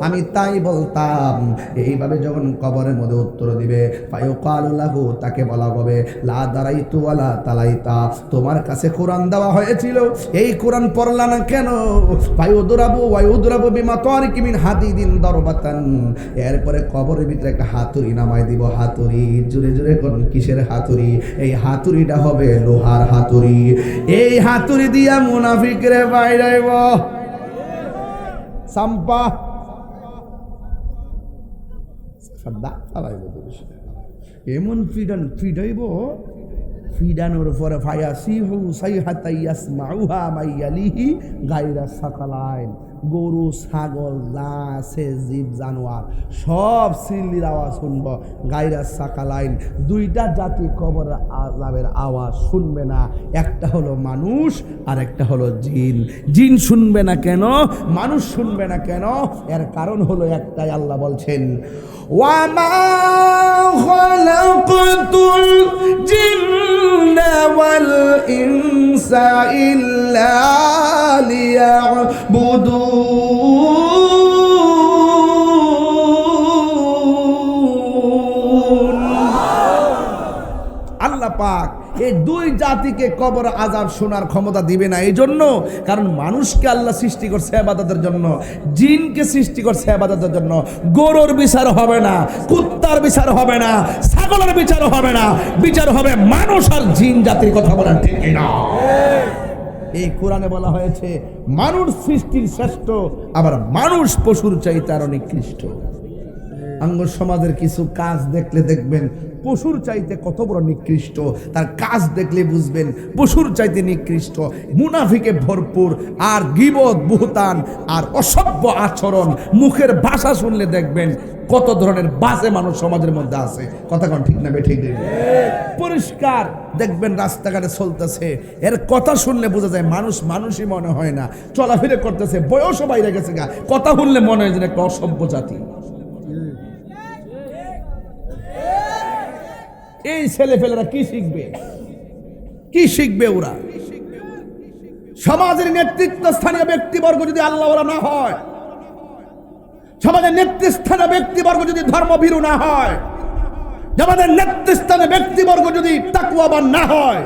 আমি তাই বলতাম। এইভাবে যখন কবরের মধ্যে উত্তর দিবে, ফায়ুকালু লাহু, তাকে বলা হবে লা দারাইতু ওয়ালা তালাইতা, তোমার কাছে কোরআন দেওয়া হয়েছিল, এই কোরআন পড়লা না কেন? ফায়ুদরাবু বিমাতারিকি মিন হাদিদিন দারবাতান, এরপরে কবরের ভিতরে একটা হাতুড়ি নামায় দিব। হাতুড়ি, জোরে জোরে কোন কিসের হাতুড়ি? এই হাতুড়িটা হবে লোহার হাতুড়ি। এই হাতুড়ি দিয়া মুনাফিকরে বাইরে সাম্পা এমন ফিডাইব, ফিডানোর পরে ফায়াসিহু সাইহাতা ইয়াসমাউহা মাইয়ালিহি গায়রা সাকালাইন, গরু ছাগল যা আছে জীব জানোয়ার সব সিল্লির আওয়াজ শুনবো। গায়রা সাকালাইন, দুইটা জাতি কবর আযাবের আওয়াজ শুনবে না। একটা হলো মানুষ আর একটা হলো জিন। জিন শুনবে না কেন? মানুষ শুনবে না কেন? এর কারণ হলো একটাই, আল্লাহ বলছেন ওয়া মা খালাকাতুল জিন্না ওয়াল ইনসা ইল্লা লিয়াবুদুন। আল্লাহ পাক এই দুই জাতিকে কবর আযাব শোনার ক্ষমতা দিবে না। এই জন্য কারণ মানুষকে আল্লাহ সৃষ্টি করছে ইবাদতের জন্য, জিনকে সৃষ্টি করছে ইবাদতের জন্য। গরুর বিচার হবে না, কুত্তার বিচার হবে না, ছাগলের বিচার হবে না, বিচার হবে মানুষ আর জিন জাতির। কথা বলেন ঠিক না? এই কোরআনে বলা হয়েছে মানুষ সৃষ্টির শ্রেষ্ঠ, আবার মানুষ পশুর চাইতে আরো নিকৃষ্ট। আঙ্গ সমাজের কিছু কাজ দেখলে দেখবেন পশুর চাইতে কত বড় নিকৃষ্ট, তার কাজ দেখলে বুঝবেন পশুর চাইতে নিকৃষ্ট, মুনাফিকে ভরপুর, আর গীবত বুহতান আর অসভ্য আচরণ, মুখের ভাষা শুনলে দেখবেন কত ধরনের বাজে মানুষ সমাজের মধ্যে আছে। কথা কোন ঠিক না ঠিক নেই? পরিষ্কার দেখবেন রাস্তাঘাটে চলতেছে, এর কথা শুনলে বোঝা যায় মানুষ মানুষই মনে হয় না, চলাফেরা করতেছে, বয়সও বাইরে গেছে গা, কথা শুনলে মনে হয় যেন একটা অসভ্য জাতি। এই ছেলেপেলেরা কি শিখবে? কি শিখবে ওরা? সমাজের নেতৃত্ব স্থানীয় ব্যক্তিবর্গ যদি আল্লাহওয়ালা না হয়, সমাজের নেতৃস্থানীয় ব্যক্তিবর্গ যদি ধর্মভীরু না হয়, আমাদের নেতৃস্থানীয় ব্যক্তিবর্গ যদি তাকওয়াবান না হয়,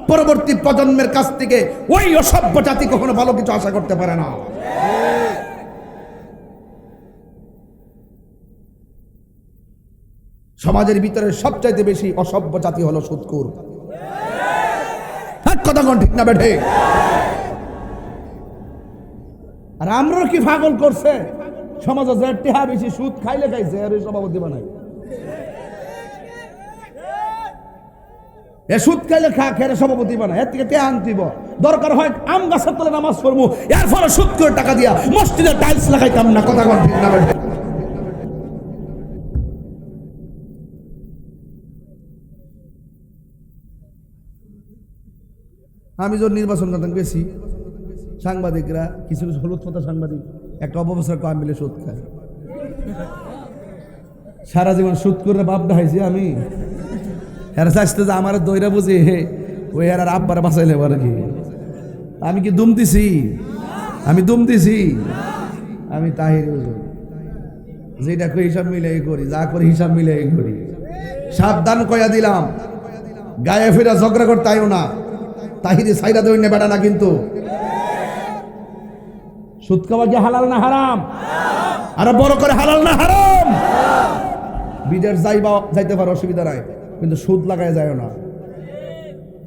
পরবর্তী প্রজন্মের কাছ থেকে ওই অসভ্য জাতি কখনো ভালো কিছু আশা করতে পারে না। সমাজের ভিতরে সবচাইতে বেশি অসভ্য জাতি হলো সুদখোর। কথা কোন ঠিক না বেঠে? আর আমরা কি পাগল করছে সমাজে, যে টেহা বেশি সুদ খাইলে খাইছে আর সভাপতি বানাই, এ সুদ খাইলে খেয়ে সভাপতি বানায়, এর থেকে টেহা আনতিব। দরকার হয় আম গাছের তলে নামাজ পড়বো, এর ফলে সুদ করে টাকা দিয়া মসজিদে টাইলস লাগাইতাম না। কথা কোন ঠিক না বেঠে? আমি যখন নির্বাচন করতাম গেছি, সাংবাদিকরা কিছু কিছু হলুদ কথা সাংবাদিক একটা অপপ্রচার কম মিলে সুদ খায়। সারা জীবন সুদ করে বাপ ডাইছি আমি, এরা চাইতে যে আমার দইরা বুঝি ওই আর আব্বার বাঁচাইলে আর কি। আমি কি দুম দিছি? আমি দুম দিছি? আমি তাহির যেটা কই হিসাব মিলাই করি, যা করি হিসাব মিলাই করি। সাবধান কইয়া দিলাম, গায়ে ফেরা ঝগড়া করতে আইও না। তাহিরে সাইরা দই নে বেড়া না কিন্তু। সুদ খাওয়া কি হালাল না হারাম? আরো বড় করে হালাল না হারাম? বিদেশ যাইতে পারো, অসুবিধা নাই, কিন্তু সুদ লাগাই যায় না।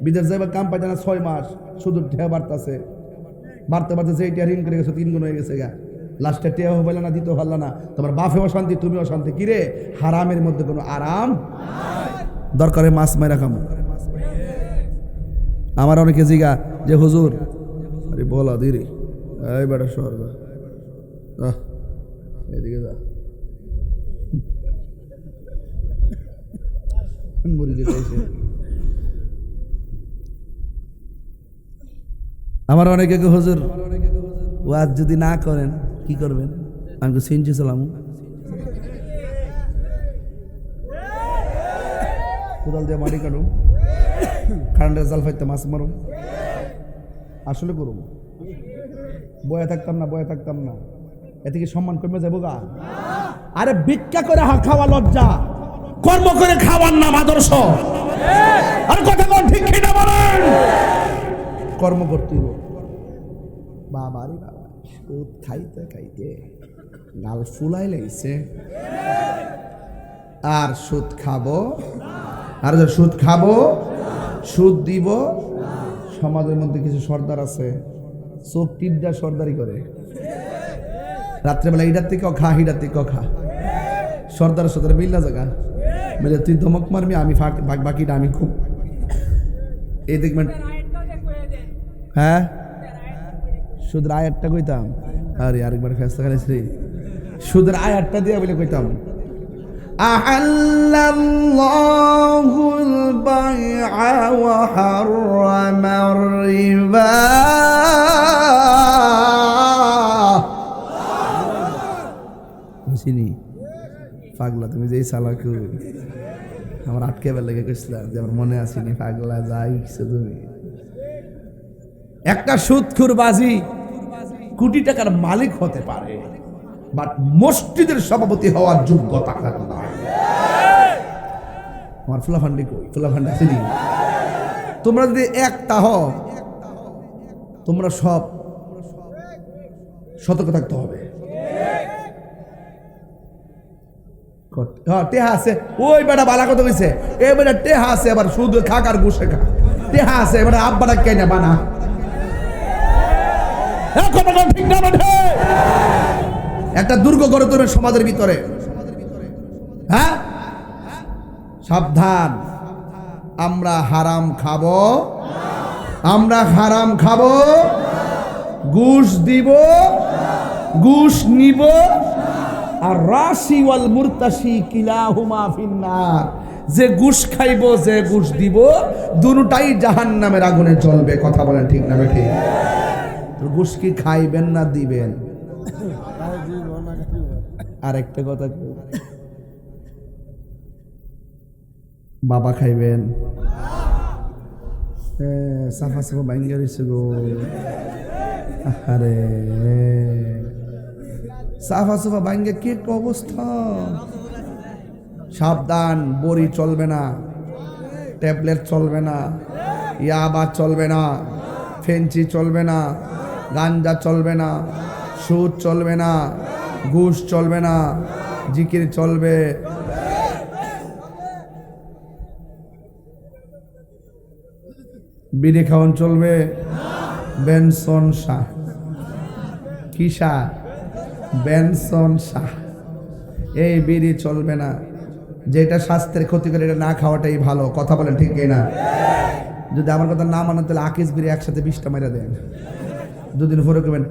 বিদেশ যাইবার কাম পাইতে না 6 মাস, শুধু ঢেয়া বাড়তেছে, বাড়তে বাড়তে যে এটা ঋণ করে গেছে 3 গুণ হয়ে গেছে গা। লাস্টে টেয়া হইল না, দিতে পারল না, তোমার বাপে অশান্তি, তুমি অশান্তি। কিরে, হারামের মধ্যে কোনো আরাম? দরকারে মাছ মাইরা খামো। আমার অনেকে জিগা যে হুজুর, আরে বলা দিরে এই বেটা শহর এদিকে যা, আমার অনেকে হুজুর ওয়াজ যদি না করেন কি করবেন? আমি সিনজি চালাম, কোদাল দিয়ে মাটি কাটুম, কারেন্টের জাল ফাইতে মাছ মারুম। আসলে করুম, বয়ে থাকতাম না, বয়ে থাকতাম না, এতে কি সম্মান কমে যাবো গা? আরে ভিক্ষা করে খাওয়া লজ্জা, কর্ম করে খাওয়ার নাম আদর্শ। আর কথা কোন ঠিক কিনা বলেন? কর্ম করতে হবে। বাবা রে বাবা, সুদ খাইতে খাইতে গাল ফুলাই লাগছে। আর সুদ খাবো, আর সুদ খাবো, সুদ দিব। সমাজের মধ্যে কিছু সর্দার আছে, চোখ টিপদা সর্দারি করে, রাত্রেবেলা ইটার থেকে খা, হিটার থেকে খা। সর্দার সর্দার মিল না জায়গা মিলে, তুই ধমক মারবি, আমি বাকিটা আমি খুব। এই দেখবেন, হ্যাঁ সুদের আয়াতটা কইতাম, আরে আরেকবার ফেসলা খাইছি, সুদের আয়াতটা দিয়ে বলে কইতাম, আহাল্লাল্লাহুল বাইআ ওয়া হাররামার রিবা। বুঝিনি পাগলা, তুমি যেই চালাক আমার আটকে বেলা লেগে কইছিলাম যে আমার মনে আসেনি, পাগলা যাই তুমি। একটা সুদখোর বাজি কোটি টাকার মালিক হতে পারে, বাট মসজিদের সভাপতি হওয়ার যোগ্যতা নাই। আমার ফুলাফান্ডি কই? ফুলাফান্ডি আসেনি? তোমরা যদি একটা হও, তোমরা সব সতর্ক থাকতে হবে। টেহা আছে, ওই বেটা বালা কথা কইছে, এই বেটা টেহা আছে, আবার শুধু খাক আর গুছে খা। টেহা আছে, এবার আব্বাটা কেনা বানা। একটা দুর্গ গড়ে তুলবে সমাজের ভিতরে, সাবধান, আমরা হারাম খাবো, আমরা হারাম খাবো, ঘুষ দিব, ঘুষ নিব। আর রাশি ওয়াল মুরতাশি কিলাহুমা ফিন্নার, যে ঘুষ খাইব যে ঘুষ দিব দুটোটাই জাহান্নামের আগুনে জ্বলবে। কথা বলেন ঠিক না ঠিক? ঘুষ কি খাইবেন না দিবেন? আর একটা কথা, বাবা খাইবেন? সাফা সাফা বাইঙ্গা রয়েছে গো। আরে সাফা সাফা বাইঙ্গা কি একটা অবস্থা। সাবধান, বড়ি চলবে না, ট্যাবলেট চলবে না, ইয়াবা চলবে না, ফেঞ্চি চলবে না, গাঞ্জা চলবে না, সুদ চলবে না, ঘুষ চলবে না, জিকির চলবে। বিড়ি খাওয়ান চলবে, বেনসন শাহ, কি শাহ? বেনসন শাহ। এই বিড়ি চলবে না, যেটা স্বাস্থ্যের ক্ষতি করে এটা না খাওয়াটাই ভালো। কথা বলেন ঠিক না? যদি আমার কথা না মানেন তাহলে আকিস বিড়ি একসাথে 20টা মেরে দেন, দুদিন পরে করবেন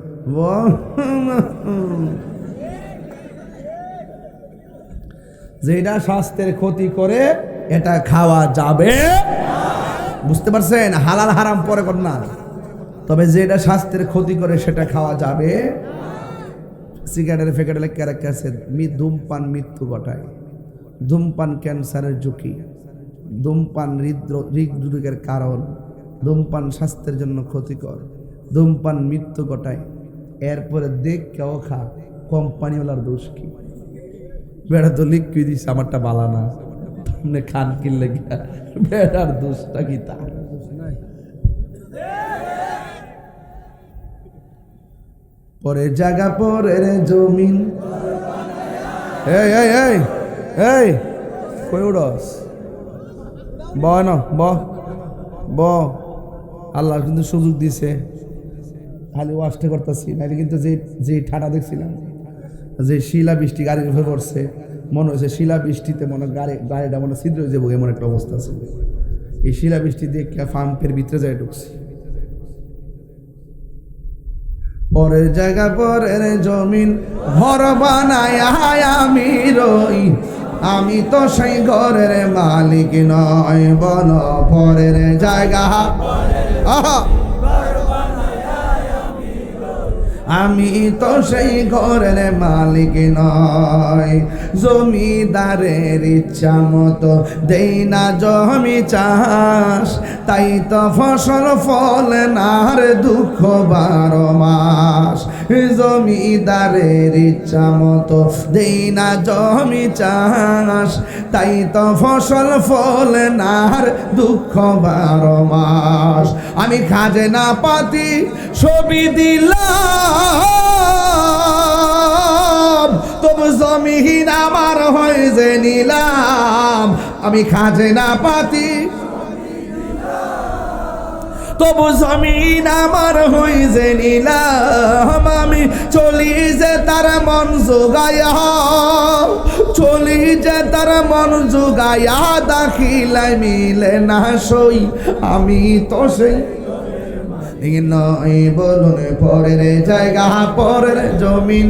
যেটা স্বাস্থ্যের ক্ষতি করে এটা খাওয়া যাবে। বুঝতে পারছেন? হালাল হারাম পরে কর না, তবে যেটা স্বাস্থ্যের ক্ষতি করে সেটা খাওয়া যাবে। সিগারেটের প্যাকেটে লেখা আছে ধূমপান মৃত্যু ঘটায়, ধূমপান ক্যান্সারের ঝুঁকি, ধূমপান হৃদরোগের কারণ, ধূমপান স্বাস্থ্যের জন্য ক্ষতিকর, ধূমপান মৃত্যু ঘটায়। এরপরে দেখ কেউ খা, কোম্পানিওয়ালার দোষ কি? বেড়া তো লিখি দিস আমারটা বালা না, খান কিনলে বেড়ার দোষটা কি? তা পরের জায়গা পরের জমিন। এই এই এই এই কই উড়স? ব না ব আল্লাহ কিন্তু সুযোগ দিছে, খালি ওয়াশটা করতেছি, নাহলে কিন্তু যে ঠাটা দেখছিলাম, যে শিলা বৃষ্টি গাড়ির উপরে পড়ছে, মনে হচ্ছে শিলা বৃষ্টিতে মনে গাড়িটা মনে ছিদ্র হয়ে যাবো, এমন একটা অবস্থা আছে। এই শিলা বৃষ্টি দেখে পাম্পের ভিতরে যায় ঢুকছি। পরের জায়গা পরের জমিন, ঘর বানায় আমি রই, আমি তো সেই ঘরের মালিক নয়। বল পরের জায়গা, আমি তো সেই ঘরের মালিক নয়। জমিদারের ইচ্ছা মতো দেই না জমি চাষ, তাই তো ফসল ফলে না রে দুঃখ 12 মাস। জমিদারের ইচ্ছা মতো দেই না জমি চাষ, তাই তো ফসল ফলে না রে দুঃখ 12 মাস। আমি খাজনা পাতি ছবি দিলাম, তবু জমিহীন আমার হয় যে নিলাম। আমি খাজনা পাতি তবু জমিন আমার হই যে নিলাম। আমি চলি যে তার মন জোগায়া, চলি যে তার মন জোগায়া, দাখিলাই মিলে না সই, আমি তো সেই নয়। বলুন পরের জায়গা পরের জমিন,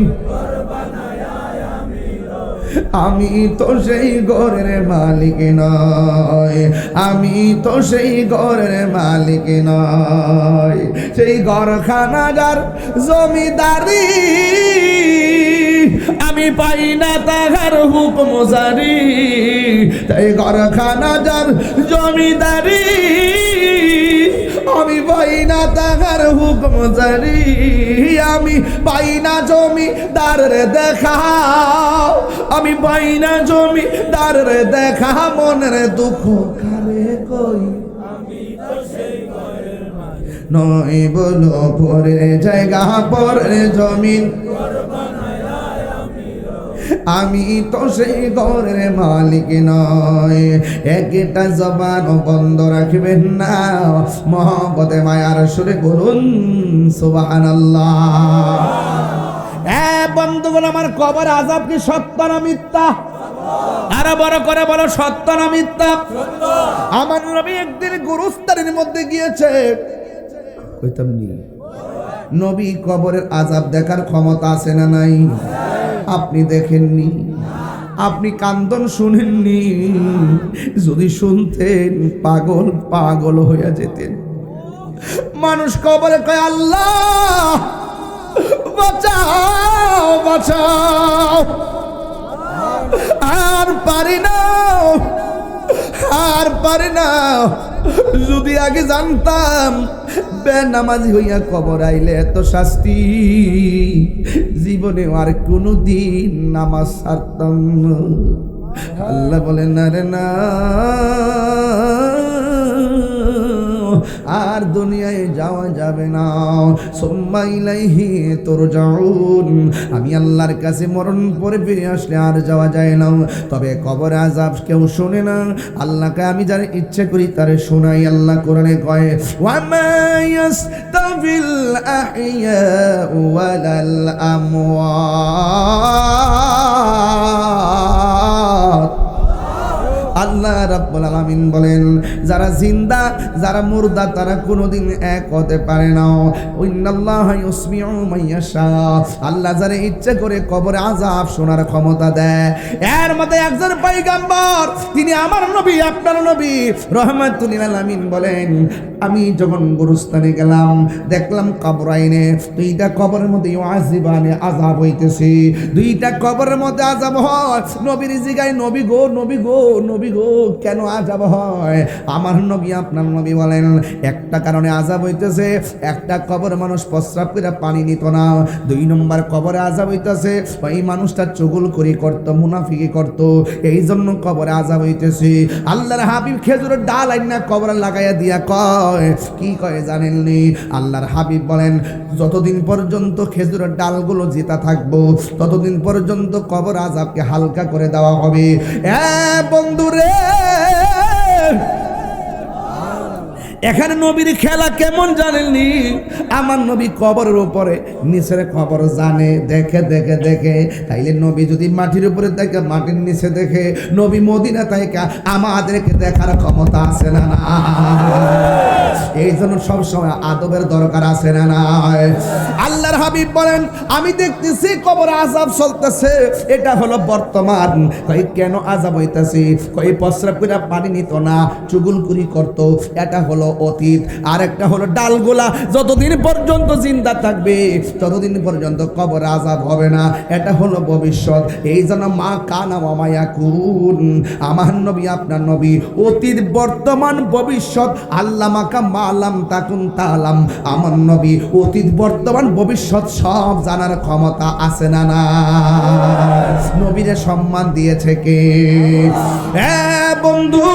আমি তো সেই ঘরের মালিক নয়, আমি তো সেই ঘরের মালিক নয়। সেই ঘরখানা যার জমিদারি, আমি পাই না তাহার হুকুম জারি। তাই ঘরখানা যার জমিদারি, আমি পাই না তাহার হুকুম জারি। আমি পাই না জমিদারের দেখা, আমি পাই না জমিদারের দেখা। মনের দুঃখ কারে কই, নয় বলো পরের জায়গা পরের জমিন, আমি তো সেই ঘরের মালিক নয়। একটা জবান বন্ধ রাখবেন না, মহব্বতে মায়ার সুরে বলুন সুবহানাল্লাহ। বন্ধুগণ আমার, কবর আযাব কি সত্য না মিথ্যা? আরো বড় করে বলো, সত্য না মিথ্যা? আমার নবী একদিন গুরুস্থানের মধ্যে গিয়েছে, কইতাম নি নবী কবরের আযাব দেখার ক্ষমতা আছে না নাই? আপনি দেখেননি, আপনি কান্দন শুনেননি, যদি শুনতেন পাগল পাগল হইয়া যেতেন। মানুষ কবরে কয় আল্লাহ বাঁচাও বাঁচাও, আর পারি না আর পারি না। যদি আগে জানতাম বেনামাজি হইয়া কবর আইলে এত শাস্তি, জীবনে আর কোনোদিন নামাজ ছাড়তাম না। আল্লাহ বলেন না রে না, আর দুনিয়ায় যাওয়া যাবে না। সুম্মা ইলাইহি তুরজাউন, আমি আল্লাহর কাছে মরণ পরে ফিরে আসলে আর যাওয়া যায় না। তবে কবর আযাব কেউ শুনে না, আল্লাহকে আমি যার ইচ্ছে করি তারে শোনাই। আল্লাহ কোরআনে কয় ওয়া মা ইয়াস্তাবিল আহইয়া ওয়ালাল আমওয়াত। আল্লাহ রাব্বুল আলামিন বলেন, যারা জিন্দা যারা মুর্দা তারা কোনোদিন এক হতে পারে না। ইন্নাল্লাহা ইউসমিউ মান ইয়াশা, আল্লাহ যারে ইচ্ছে করে কবরে আযাব শোনার ক্ষমতা দেয়। এর মধ্যে একজন পয়গম্বর, তিনি আমার নবী আপনার নবী রাহমাতুল লিল আলামিন বলেন, আমি যখন গুরুস্থানে গেলাম দেখলাম কবরাইনে দুইটা কবরের মধ্যে ইউআযিবানে আযাব হইতেছে। দুইটা কবরের মধ্যে আযাব হয়। নবীর জিগায়, নবী গো নবী গো নবী গো কেন আযাব হয়? আমার নবী আপনার নবী বলেন, একটা কারণে আযাব হইতেছে, একটা কবর মানুষ প্রস্রাব করে পানি নিত না। দুই নম্বর কবরে আযাব হইতেছে, ওই মানুষটা চুগলখড়ি করত, মুনাফিকি করত, এই জন্য কবরে আযাব হইতেছে। আল্লাহর হাবিব খেজুরের ডাল আইনা কবরে লাগাইয়া দিয়া কয়, কি কয় জানেননি? আল্লাহর হাবিব বলেন, যতদিন পর্যন্ত খেজুরের ডালগুলো জেতা থাকবো ততদিন পর্যন্ত কবর আযাবকে হালকা করে দেওয়া হবে। বন্ধুরে, এখানে নবীর খেলা কেমন জানেননি? আমার নবী কবরের উপরে নিচের খবর জানে, দেখে দেখে দেখে। তাইলে নবী যদি মাটির উপরে দেখে, মাটির নিচে দেখে, নবী মদিনা থেকে আমাদেরকে দেখার ক্ষমতা আছে না না? এই জন্য সবসময় আদবের দরকার আছে না না? আল্লাহর হাবিব বলেন, আমি দেখতেছি কবর আযাব চলতেছে, এটা হলো বর্তমান। কই কেন আযাব হইতাছে? কই প্রস্রাব করে পানি নিত না, চুগলখড়ি করত, এটা হলো অতীত। আর একটা হলো ডালগুলা যতদিন পর্যন্ত জিন্দা থাকবে ততদিন পর্যন্ত কবর আযাব হবে না, এটা হলো ভবিষ্যৎ। এই জন্য মা কানা ওয়া মা ইয়াকুন, আমার নবী আপনার নবী অতীত বর্তমান ভবিষ্যৎ আল্লাহ মাকা মালাম তাকুন তালাম, আমার নবী অতীত বর্তমান ভবিষ্যৎ সব জানার ক্ষমতা আছে না না? নবীরে সম্মান দিয়েছে কে? বন্ধু,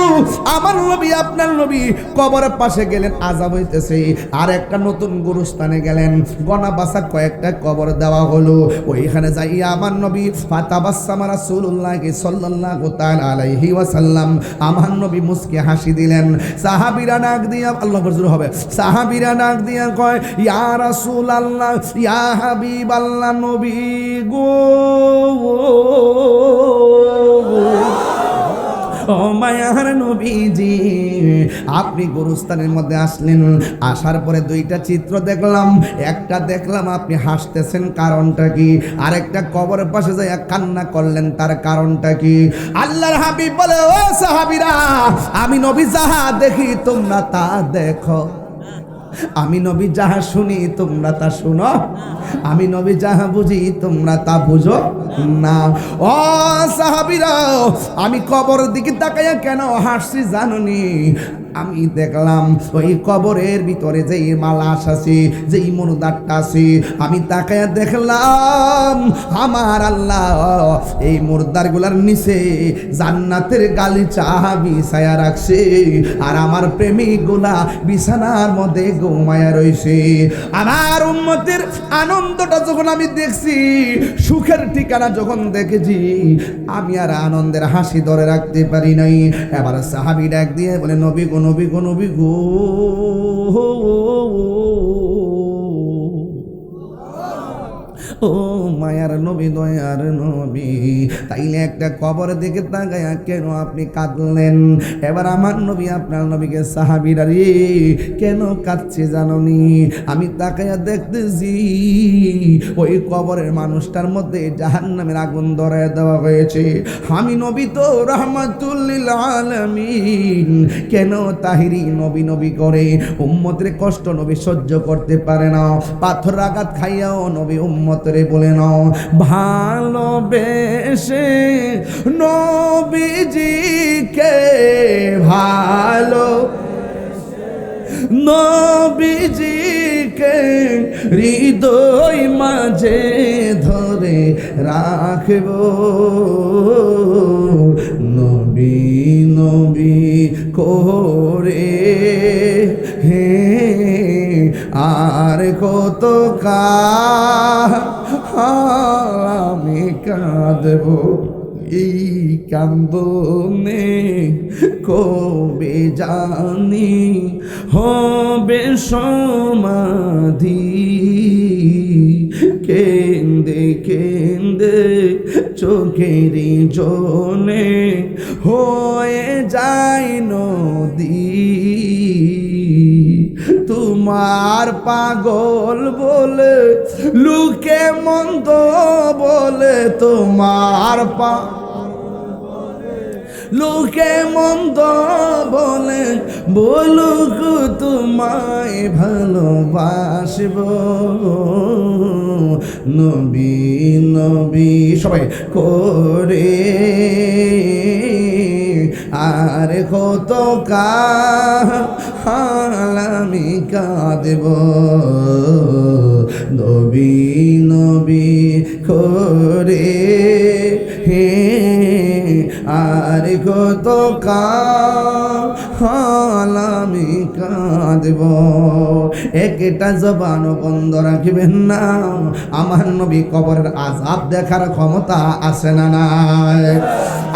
আমার নবী আপনার নবী কবরের পাশে গেলেন, আযাব হইতেছে। আর একটা নতুন গুরুস্থানে গেলেন, গনা বাসা কয়েকটা কবর দেওয়া হলো। ওইখানে যাইয়া আমার নবী ফাতাবাসসামা রাসূলুল্লাহ সাল্লাল্লাহু তাআলা আলাইহি ওয়াসাল্লাম, আমার নবী মুস্কি হাসি দিলেন। সাহাবীরা ডাক দিয়া, আল্লাহ গজর হবে, সাহাবীরা ডাক দিয়া কয়, ইয়া রাসূলুল্লাহ, ইয়া হাবিবাল্লাহ, নবী গো, ও মায়ার নবীজি, আপনি গুরুস্থানের মধ্যে আসলেন, আসার পরে দুইটা চিত্র দেখলাম। একটা দেখলাম আপনি হাসতেছেন, কারণটা কি? আরেকটা কবরের পাশে যাইয়া কান্না করলেন, তার কারণটা কি? আল্লাহর হাবিব বলে, ও সাহাবীরা, আমি নবী যাহা দেখি তোমরা তা দেখো, আমি নবী যাহা শুনি তোমরা তা শুনো, আমি নবী যাহা বুঝি তোমরা তা বুঝো না। ও সাহাবীরা, আমি কবরের দিকে তাকাইয়া কেন হাসছি জানুনি? আমি দেখলাম ওই কবরের ভিতরে যেই মালাশ আছে, যেই মুর্দারটা আছে, আমি তাকাইয়া দেখলাম আমার আল্লাহ এই মুর্দারগুলার নিচে জান্নাতের গালিচা বিছায়া রাখছে, আর আমার প্রেমিকগুলা বিছানার মধ্যে ঘুমায়া রইছে। আমার উম্মতের আনন্দটা যখন আমি দেখছি, সুখের ঠিকানা যখন দেখেছি, আমি আর আনন্দের হাসি ধরে রাখতে পারি নাই। এবার সাহাবী ডাক দিয়ে বলে, নবী গো নবী গো নবী গো, ও মায়ার নবী, দয়ার নবী, তাইলে একটা কবর দিকে তাকায়া কেন আপনি কাঁদলেন? এবার আমার নবী আপনার নবীকে সাহাবীরা রে কেন কাঁদছে জাননি? আমি তাকায়া দেখতেছি ওই কবরের মানুষটার মধ্যে জাহান্নামের আগুন ধরায় দেওয়া হয়েছে। আমি নবী তো রাহমাতুল লিল আলামিন, কেন তাহিরি নবী নবী করে উম্মতের কষ্ট নবী সহ্য করতে পারে না? পাথর আঘাত খাইয়াও নবী উম্মতরে বলে নাও ভালোবেসে নবীজিকে ভালো নবীজিকে হৃদয় মাঝে ধরে রাখব, নবী নবী করে হে আর কত আমি কাঁদব, এই কান্দনে কবে জানি হবে সমাধি, কেন্দে কেন্দে চোখের জনে হয়ে যায় নদী, তোমার পাগল বলে লুকে মন্দ বলে, তোমার লোকে মন্দ বলে বলুক তোমায় ভালোবাসব, নবী নবী সবাই করে আর কত আমি কাঁদব, নবী নবী করে হে আর কত আমি কাঁদব। একটা জবান বন্ধ রাখবেন না, আমার নবী কবরের আযাব দেখার ক্ষমতা আছে না নাই?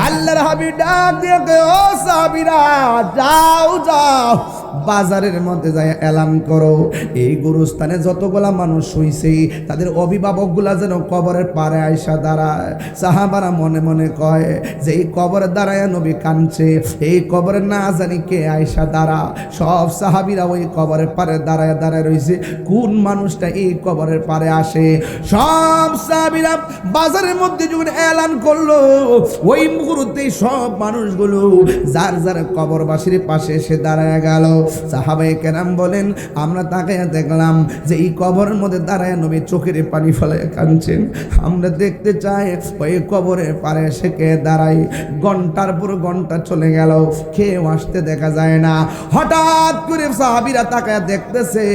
আল্লাহর হাবিব ডাক দিয়ে ও সাহাবীরা যাও যাও বাজারের মধ্যে যায় এলান করো, এই গুরুস্থানে যতগুলা মানুষ শুইছে তাদের অভিভাবকগুলা যেন কবরের পারে আয়সা দাঁড়ায়। সাহাবারা মনে মনে কয় যে এই কবরের দাঁড়ায় নবী কাঁদছে, এই কবরের না জানি কে আয়সা দাঁড়া। সব সাহাবীরা ওই কবরের পারে দাঁড়ায় দাঁড়ায় রয়েছে, কোন মানুষটা এই কবরের পারে আসে। সব সাহাবীরা বাজারের মধ্যে যখন এলান করলো, ওই মুহূর্তে সব মানুষগুলো যার যার কবরবাসীর পাশে এসে দাঁড়ায় গেল। সাহাবায়ে কেরাম বলেন আমরা তাকায়া দেখলাম যে এই কবরের মধ্যে দাঁড়ায় নবী চোখের পানি ফেলায় কাঁদছেন। আমরা দেখতে চাই ওই কবরের পারে এসে কে দাঁড়ায়। ঘন্টার পর ঘন্টা চলে গেল, কেউ আসতে দেখা যায় না। হঠাৎ করে সাহাবীরা তাকায়া দেখতেছে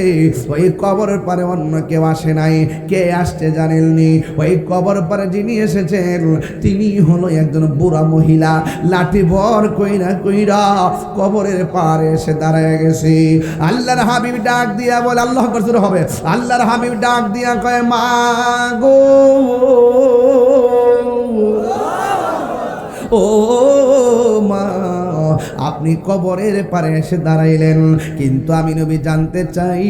ওই কবরের পারে অন্য কেউ আসে নাই। কে আসছে জানেননি? ওই কবর পারে যিনি এসেছেন তিনি হলো একজন বুড়া মহিলা, লাঠি ভর কইরা কইরা কবরের পারে এসে দাঁড়ায় গেছে। আল্লাহর হাবিব ডাক দিয়া বলে, আল্লাহ আকবার হবে, আল্লাহর হাবিব ডাক দিয়া কয় মা গো ও মা, আপনি কবরের পারে এসে দাঁড়াইলেন, কিন্তু আমি নবী জানতে চাই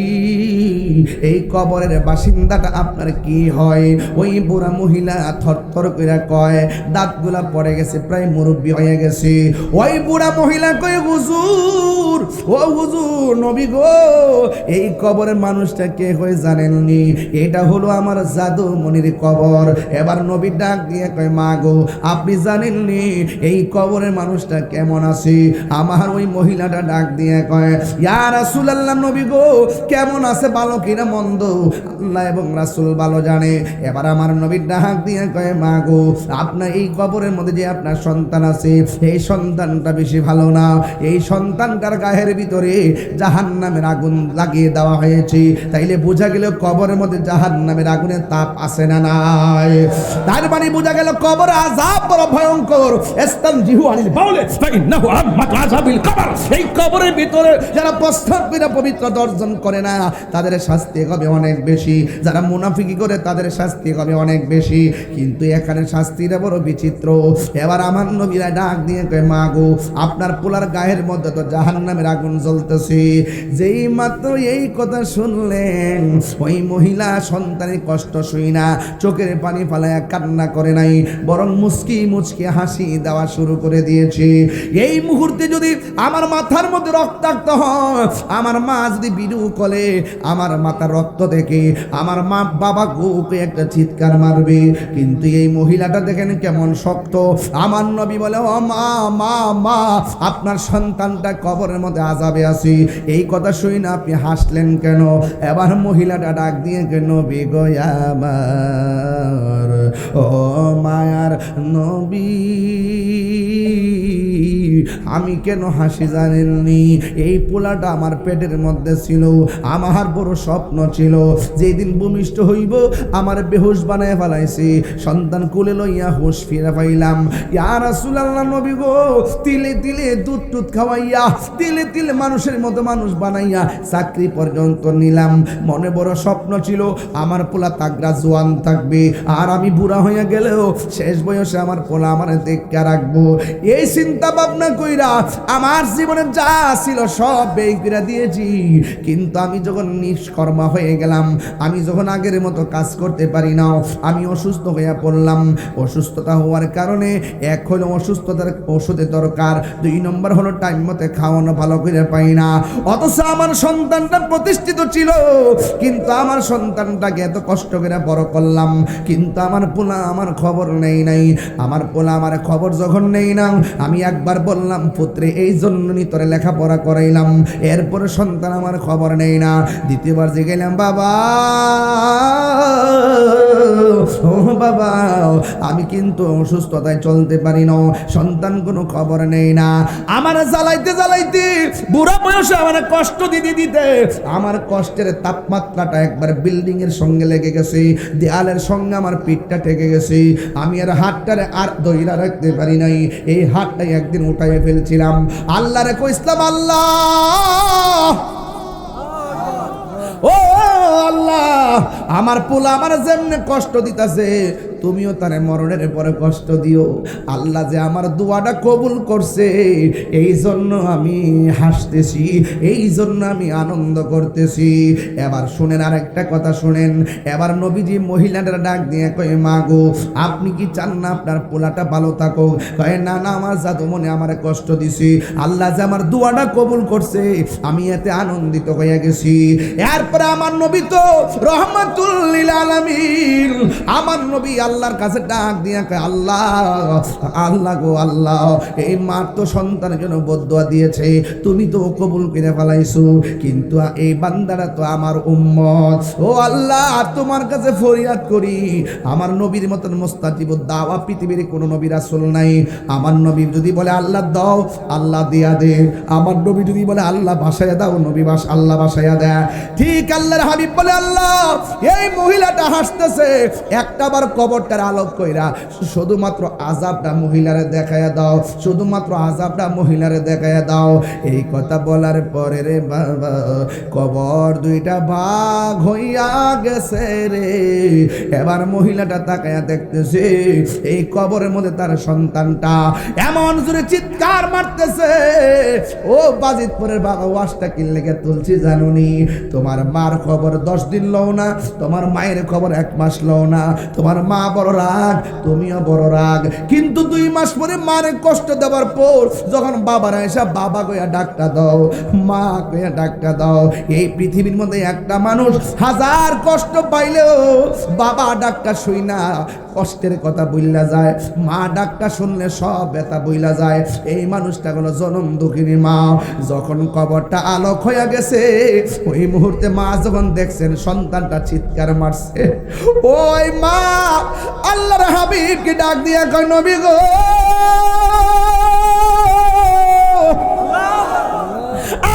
এই কবরের বাসিন্দাটা আপনার কি হয়? ওই বুড়া মহিলা থরথর করে কয়, দাঁতগুলা পড়ে গেছে, প্রায় মুরব্বী হয়ে গেছে। ওই বুড়া মহিলা কয় হুজুর, ও হুজুর নবী গো, এই কবরের মানুষটা কে হয়ে জানেননি? এটা হলো আমার জাদু মনির কবর। এবার নবী ডাক দিয়ে কয় মা গো, আপনি জানেননি এই কবরের মানুষটা কেমন আছে? আমার ওই মহিলাটা ডাক দিয়ে কয় ইয়া রাসূলুল্লাহ, নবী গো কেমন আছে, ভালো কিনা মন্দ আল্লাহ এবং রাসূল ভালো জানে। এবার আমার নবী ডাক দিয়ে কয় মা গো, আপনার এই কবরের মধ্যে যে আপনার সন্তান আছে, এই সন্তানটা বেশি ভালো না, এই সন্তানটার গায়ের ভিতরে জাহান্নামের আগুন লাগিয়ে দেওয়া হয়েছে। তাইলে বোঝা গেল কবরের মধ্যে জাহান্নামের আগুনের তাপ আছে না নাই? তার মানে বোঝা গেল কবর আযাব বড় ভয়ঙ্কর। ইস্তানজিহু আনিল বাউলে ফাইন্নাহু আম্মাত আযাবিল কবর। এই কবরের ভিতরে যারা প্রস্তাব করে পবিত্রতা অর্জন করে না তাদের শাস্তি হবে অনেক বেশি, যারা মুনাফিকি করে তাদের শাস্তি হবে অনেক বেশি। কিন্তু এখানে শাস্তিটা বড় বিচিত্র। এবার আমার নবীরা ডাক দিয়ে কয়, মা গো, আপনার পোলার গায়ের মধ্যে তো জাহান্নামের আগুন জ্বলতেছে। যেই মাত্র এই কথা শুনলেন ওই মহিলা সন্তানের কষ্ট শুই না চোখের পানি ফালায়া কান্না করে নাই, বরং মুচকি মুচকি হাসি দেওয়া শুরু করে দিয়েছে। এই মুহূর্তে যদি আমার মাথার মধ্যে রক্তাক্ত হয়, আমার মা যদি বিড়ু কলে আমার মাথার রক্ত দেখে আমার মা বাবা গোকে একটা চিৎকার মারবে। কিন্তু এই মহিলাটা দেখেন কেমন শক্ত। আমার নবী বলে, ও মা মা মা, আপনার সন্তানটা কবরের মধ্যে আযাবে আছে। এই কথা শুই না আপনি হাসলেন কেন? এবার মহিলাটা ডাক দিয়ে কেন, নবী গো আমার, ও মায়ার নবী, আমি কেন হাসি জানেননি? এই পোলাটা আমার পেটের মধ্যে ছিল, আমার বড় স্বপ্ন ছিল যেই দিন ভূমিষ্ঠ হইব আমার বেহুশ বানায় ফেলাইছি, সন্তান কোলে লইয়া হুঁশ ফিরে পাইলাম। ইয়া রাসূলুল্লাহ, নবী গো, তিলে তিলে দুধ টুধ খাওয়াইয়া তিলে তিলে মানুষের মতো মানুষ বানাইয়া চাকরি পর্যন্ত নিলাম। মনে বড় স্বপ্ন ছিল আমার পোলা তাগড়া জোয়ান থাকবে, আর আমি বুড়া হইয়া গেলেও শেষ বয়সে আমার পোলা আমার দেখে রাখবো। এই চিন্তা ভাবনা কইরা আমার জীবনে যা ছিল সব ব্যয় করে দিয়েছি। কিন্তু আমি যখন নিষ্কর্মা হয়ে গেলাম, আমি যখন আগের মতো কাজ করতে পারি না, আমি অসুস্থ হয়ে পড়লাম। অসুস্থতা হওয়ার কারণে এক হলো অসুস্থতার ওষুধের দরকার, 2 নম্বর হলো টাইম মতো খাওয়ানো ভালো করে পাই না। অথচ আমার সন্তানটা প্রতিষ্ঠিত ছিল, কিন্তু আমার সন্তানটাকে এত কষ্ট করে বড় করলাম, কিন্তু আমার পোলা আমার খবর নেই নাই। আমার পোলা আমার খবর যখন নেই না, আমি একবার বললাম, পুত্রে এই জন্য তোরে লেখাপড়া করাইলাম, এরপরে সন্তান আমার খবর নেই না। দ্বিতীয়বার যে গেলাম, বাবা ও বাবা, আমি কিন্তু অসুস্থতায় চলতে পারি না, সন্তান কোনো খবর নেই না। আমার জ্বালাইতে জ্বালাইতে বুড়া বয়সে আমার কষ্ট দিতে দিতে আমার কষ্টের তাপমাত্রাটা একবার বিল্ডিং এর সঙ্গে লেগে গেছে, দেয়ালের সঙ্গে আমার পিঠটা ঠেকে গেছে। আমি আর হাতটারে আর ধইরা রাখতে পারি নাই, এই হাতটাই একদিন উঠাইয়ে ফেলছিলাম। আল্লাহরে কইছিলাম, আল্লাহ ও আল্লাহ, আমার পোলা আমার যেমনে কষ্ট দিতেছে তুমিও তারে মরণের পরে কষ্ট দিও। আল্লাহ যে আমার দোয়াটা কবুল করছে, এই জন্য আমি হাসতেছি, এই জন্য আমি আনন্দ করতেছি। এবার শুনেন, আরেকটা কথা শুনেন। এবার নবীজি মহিলাটার ডাক দিয়ে কয়ে, মা গো, আপনি কি চান না আপনার পোলাটা ভালো থাকুক? কয়ে, না না, আমার জাদু মনে আমার কষ্ট দিছি, আল্লাহ যে আমার দোয়াটা কবুল করছে আমি এতে আনন্দিত হয়ে গেছি। এরপরে আমার নবী তো রহমাতুল লিল আলামিন, আমার নবী আল্লাহর কাছে ডাক দিয়া কয়, আল্লাহ আল্লাহ গো আল্লাহ, এই মার তো সন্তানের জন্য বদদুয়া দিয়েছে, তুমি তো কবুল করে ফেলাইছো, কিন্তু এই বান্দারা তো আমার উম্মত। ও আল্লাহ, তোমার কাছে ফরিয়াদ করি, আমার নবীর মতন মুস্তাজিব দাওয়া পৃথিবীর কোনো নবী রাসূল নাই। আমার নবী যদি বলে আল্লাহ দাও, আল্লাহ দিয়া দে। আমার নবী যদি বলে আল্লাহ বাসায়া দাও, নবী আল্লাহ বাসায়া দেয়। ঠিক আল্লাহর হাবিব বলে, আল্লাহ এই মহিলাটা হাসতেছে, একটা বার কবরটার আলোক কইরা শুধুমাত্র আযাবটা মহিলারে দেখায়া দাও, শুধুমাত্র আযাবটা মহিলারে দেখায়া দাও। এই কথা বলার পরে রে বাবা, কবর 2টা ভাগ হইয়া গেছে রে। এবার মহিলাটা তাকায়া দেখতেছে এই কবরের মধ্যে তার সন্তানটা এমন জোরে চিৎকার মারতেছে। ও বাজিতপুরের বাবা, ওয়াজটা কি লেগে তুলছি জানুনি? তোমার মার খবর 10 দিন লও না, তোমার মায়ের খবর 1 মাস লও না, তোমার মা বড় রাগ, তুমিও বড় রাগ। কিন্তু 2 মাস পরে মারে কষ্ট দেওয়ার পর যখন বাবারা এসে বাবা কইয়া ডাকটা দাও, মা কইয়া ডাকটা দাও, এই পৃথিবীর মধ্যে একটা মানুষ 1000 কষ্ট পাইলেও বাবা ডাকটা শুই না কষ্টের কথা বইলা যায়, মা ডাকটা শুনলে সব ব্যথা বইলা যায়। এই মানুষটা হলো জনম দুঃখিনী মা। যখন কবরটা আলোক হয়ে গেছে, ওই মুহূর্তে মা যখন দেখছেন সন্তানটা চিৎকার মারছে, ওই মা আল্লাহর হাবিবকে ডাক দিয়া কয়, নবী গো,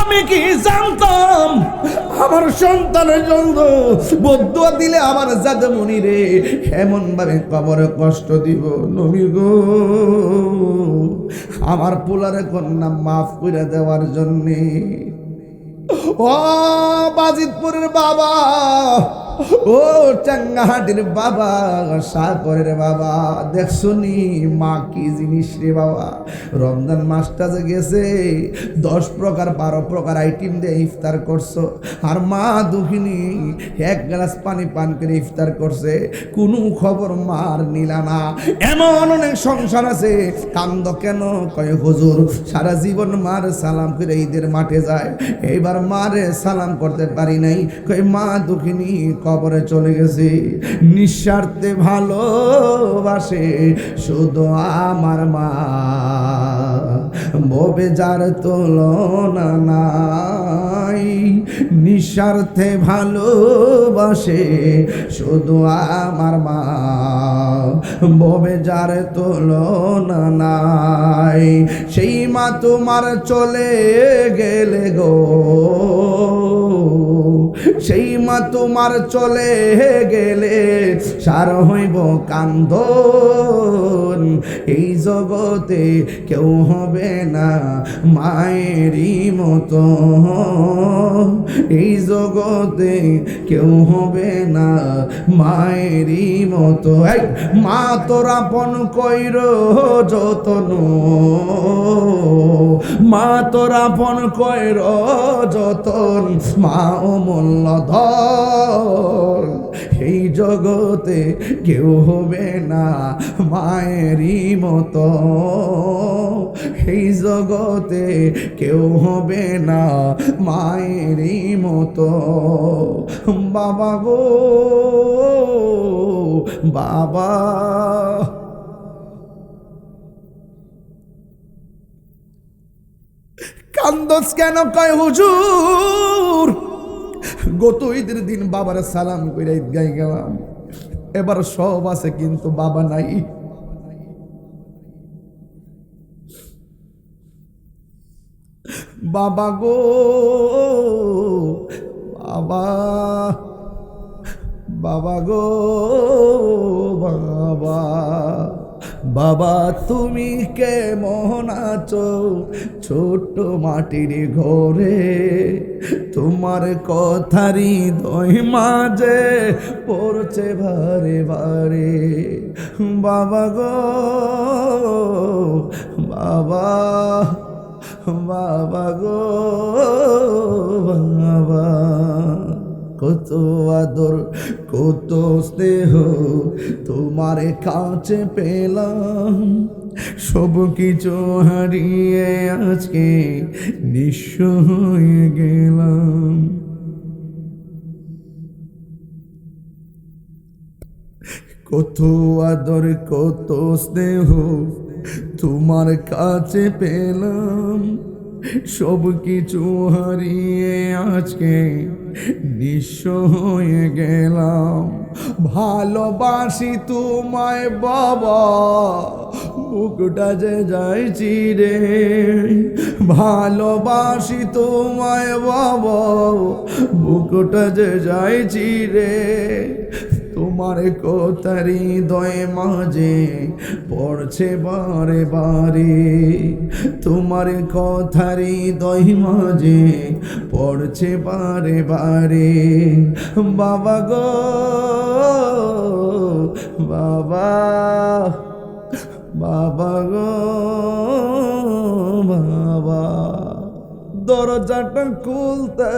আমি কি জানতাম আমার সন্তানের জন্য বদুয়া দিলে আমার জাদমনি রে এমন ভাবে কবরে কষ্ট দিব। নবী গো, আমার পোলারে কন্যা মাফ করে দেওয়ার জন্যে ও বাজিতপুরের বাবা, ও চাঙ্গাহাটির বাবা, সাগরের বাবা, দেখছনি মা কি জিনিস রে বাবা। রমজান মাসটা যে গেছে 10 প্রকার 12 প্রকার আইটেম দিয়ে ইফতার করছো, আর মা দুঃখিনী 1 গ্লাস পানি পান করে ইফতার করছে, কোনো খবর মার নিলা না। এমন অনেক সংসার আছে কান্দ কেন, কয় হুজুর সারা জীবন মার সালাম করে ঈদের মাঠে যায়, এইবার মারে সালাম করতে পারি নাই, কয় মা দুঃখিনী কবরে চলে গেছে। নিঃস্বার্থে ভালোবাসে শুধু আমার মা, ববে যার তুলনা নাই। নিঃস্বার্থে ভালোবাসে শুধু আমার মা, ববে যার তুলনা নাই। সেই মা তোমার চলে গেলে গো, সেই মা তোমার চলে গেলে সার হইব কান্দন। এই জগতে কেউ হবে না মায়েরই মতো, এই জগতে কেউ হবে না মায়েরই মতো। এই মা তোরা আপন কইর যতন, মা তোরা আপন কইর যতন, মা অমূল্য ধন। এই জগতে কেউ হবে না মায়েরই মতো, এই জগতে কেউ হবে না মায়েরই মতো। বাবা গো বাবা, কান্দস কেন, কয় হুজুর গত ঈদের দিন বাবার সালাম করে ঈদগায় গেলাম, এবার সব আছে কিন্তু বাবা নাই। বাবা গো বাবা, বাবা গো বাবা, বাবা তুমি কেমন আছো ছোট্ট মাটির ঘরে, তোমার কথারই হৃদয় মাঝে পড়ছে বারে বারে। বাবা গো বাবা, বাবা গো বাবা, কত আদর কত স্নেহ তোমার কাছে পেলাম, সব কিছু হারিয়ে আজকে নিঃস্ব হয়ে গেলাম। কত আদর কত স্নেহ তোমার কাছে পেলাম, সব কিছু হারিয়ে আজকে নিঃস্ব হয়ে গেলাম। ভালোবাসি তোমায় বাবা, বুকটা যে যায় চিরে, ভালোবাসি তোমায় বাবা, বুকটা যে যায় চিরে। তোমার কথার হৃদয় মাঝে পড়ছে বারে বারে, তোমার কথার হৃদয় মাঝে পড়ছে বারে বারে। বাবা গো বাবা, বাবা গো বাবা, দরজাটা খুলতে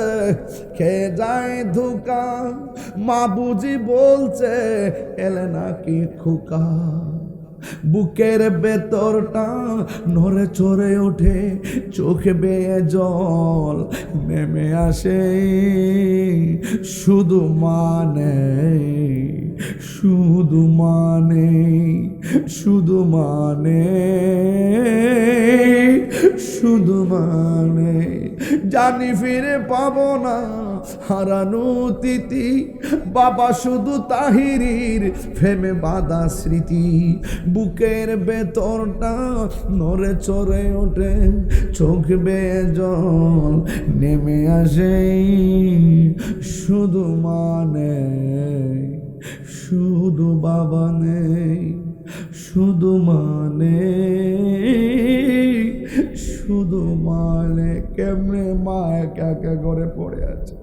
খেয়ে যায় ধোকা, মা বুঝি বলছে এলে নাকি খোকা। বুকের ভেতরটা নড়ে চড়ে ওঠে, চোখে বেয়ে জল নেমে আসে, শুধু মানে শুধু মানে শুধু মানে শুধু মানে, জানি ফিরে পাবো না হারানো তিথি, বাবা শুধু তাহিরির ফেমে বাঁধা স্মৃতি, বুকের ভেতরটা নড়ে চড়ে ওঠে, চোখ বেয়ে জল নেমে আসে, শুধু মানে শুধু বাবা নেই, শুধু মানে শুধু মানে কেমনে মা একা একা করে পড়ে আছে,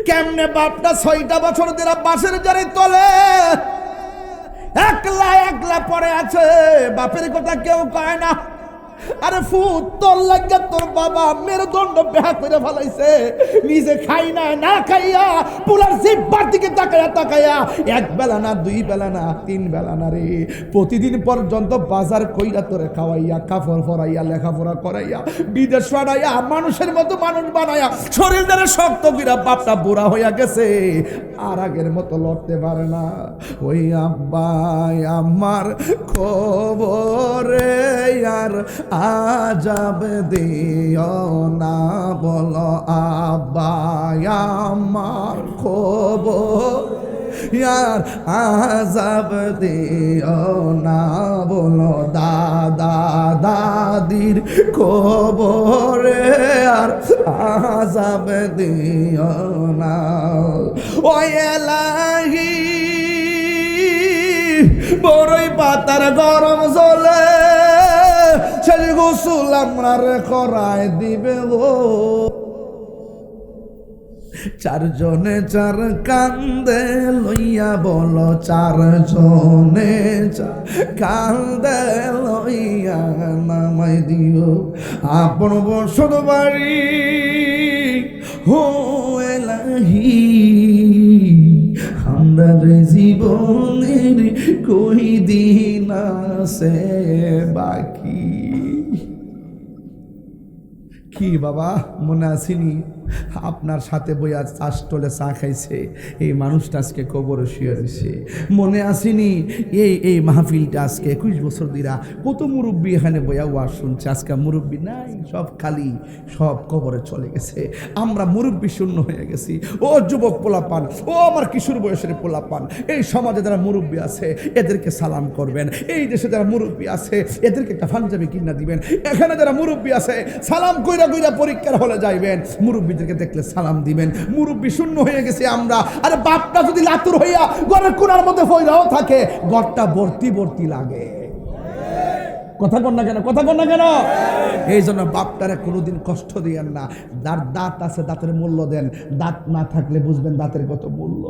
কেমনে বাপটা 6টা বছর ধরে বাসের জারে তলে একলা একলা পড়ে আছে, বাপের কথা কেউ কয় না। আরে ফুট তোর লাগিয়া তোর বাবা মেরুদণ্ড বেহা করে ফেলাইছে, নিজে খাই না, না খাইয়া পুলার জিব্বার দিকে তাকাইয়া তাকাইয়া 1 বেলা না 2 বেলা না 3 বেলা না রে, প্রতিদিন পর্যন্ত বাজার কইরা তোরে খাওয়াইয়া, কাপড় পরাইয়া, লেখাপড়া করাইয়া, বিদেশ পাঠাইয়া, মানুষের মতো মানুষ বানাইয়া, শরীর ধরে শক্ত কইরা বাপটা বুড়া হইয়া গেছে, আর আগের মতো লড়তে পারে না। ওই আব্বাই আমার খবরে আর আজাব দিও না, বলো আব্বাই আমার খবর यार आजाब दियो ना, बोलो दादा दादिर खबरे यार आजाब दियो ना, ओ एलाही বড়ই পাতার গরম জলে সেই গোসল আমরারে করায় দিবে গো, 4 জনে 4 কান্দে লইয়া, বলো 4 জনে 4 কান্দে লইয়া নামাই দিও আপন বসত বাড়ি, হো এলাহি আমরা জীবনের কই দিন আছে বাকি। কি বাবা মনে আসেনি আপনার সাথে বইয়া চাষটলে চা খাইছে এই মানুষটা আজকে কবরে শুয়ে রয়েছে? মনে আসেনি এই মাহফিলটা আজকে 21 বছর দিরা কত মুরব্বী এখানে বইয়া ওয়াজ শুনছে, আজকে মুরব্বী নাই, সব খালি, সব কবরে চলে গেছে। আমরা মুরব্বী শূন্য হয়ে গেছি। ও যুবক পোলাপান, ও আমার কিশোর বয়সের পোলাপান, এই সমাজে যারা মুরব্বী আছে এদেরকে সালাম করবেন, এই দেশে যারা মুরব্বী আছে এদেরকে একটা পাঞ্জাবি কিনা দিবেন, এখানে যারা মুরব্বী আছে সালাম কইরা কইরা পরীক্ষার হলে যাইবেন, মুরব্বীদেরকে দেখলে সালাম দিবেন। মুরব্বী শূন্য হয়ে গেছে আমরা। আরে বাপটা যদি লাতুর হইয়া ঘরের কোনার মধ্যে ফইরাও থাকে, ঘরটা ভর্তি ভর্তি লাগে। কথা কন না কেন, কথা কন না কেন? এই জন্য বাপটারে কোনোদিন কষ্ট দিয়েন না। যার দাঁত আছে দাঁতের মূল্য দেন, দাঁত না থাকলে বুঝবেন দাঁতের কত মূল্য।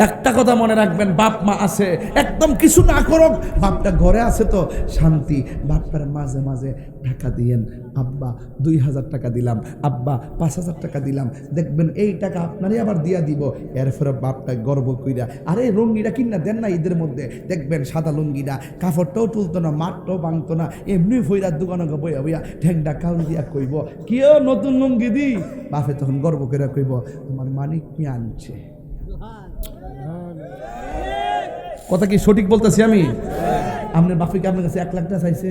একটা কথা মনে রাখবেন, বাপ মা আছে একদম কিছু না করুক, বাপটা ঘরে আছে তো শান্তি। বাপটার মাঝে মাঝে টাকা দিয়েন, আব্বা 2000 টাকা দিলাম, আব্বা 5000 টাকা দিলাম, দেখবেন এই টাকা আপনারই আবার দিয়া দিব। এরপরে বাপটা গর্ব কইরা আরে লুঙ্গিটা কিনা দেন না ঈদের মধ্যে, দেখবেন সাদা লুঙ্গিটা কাপড়টাও তুলতো না, মাঠটাও ভাঙতো না, এমনি ফইরার দোকানে বইয়া বইয়া ঠ্যাংটা কাউল দিয়া কইব কিও নতুন লুঙ্গি দি। বাপে তখন গর্ব করে কইব তোমার মানিক কি আনছে। কথা কি সঠিক বলতেছি আমি? আপনার বাপে কি আপনার কাছে 1 লাখ টাকা চাইছে?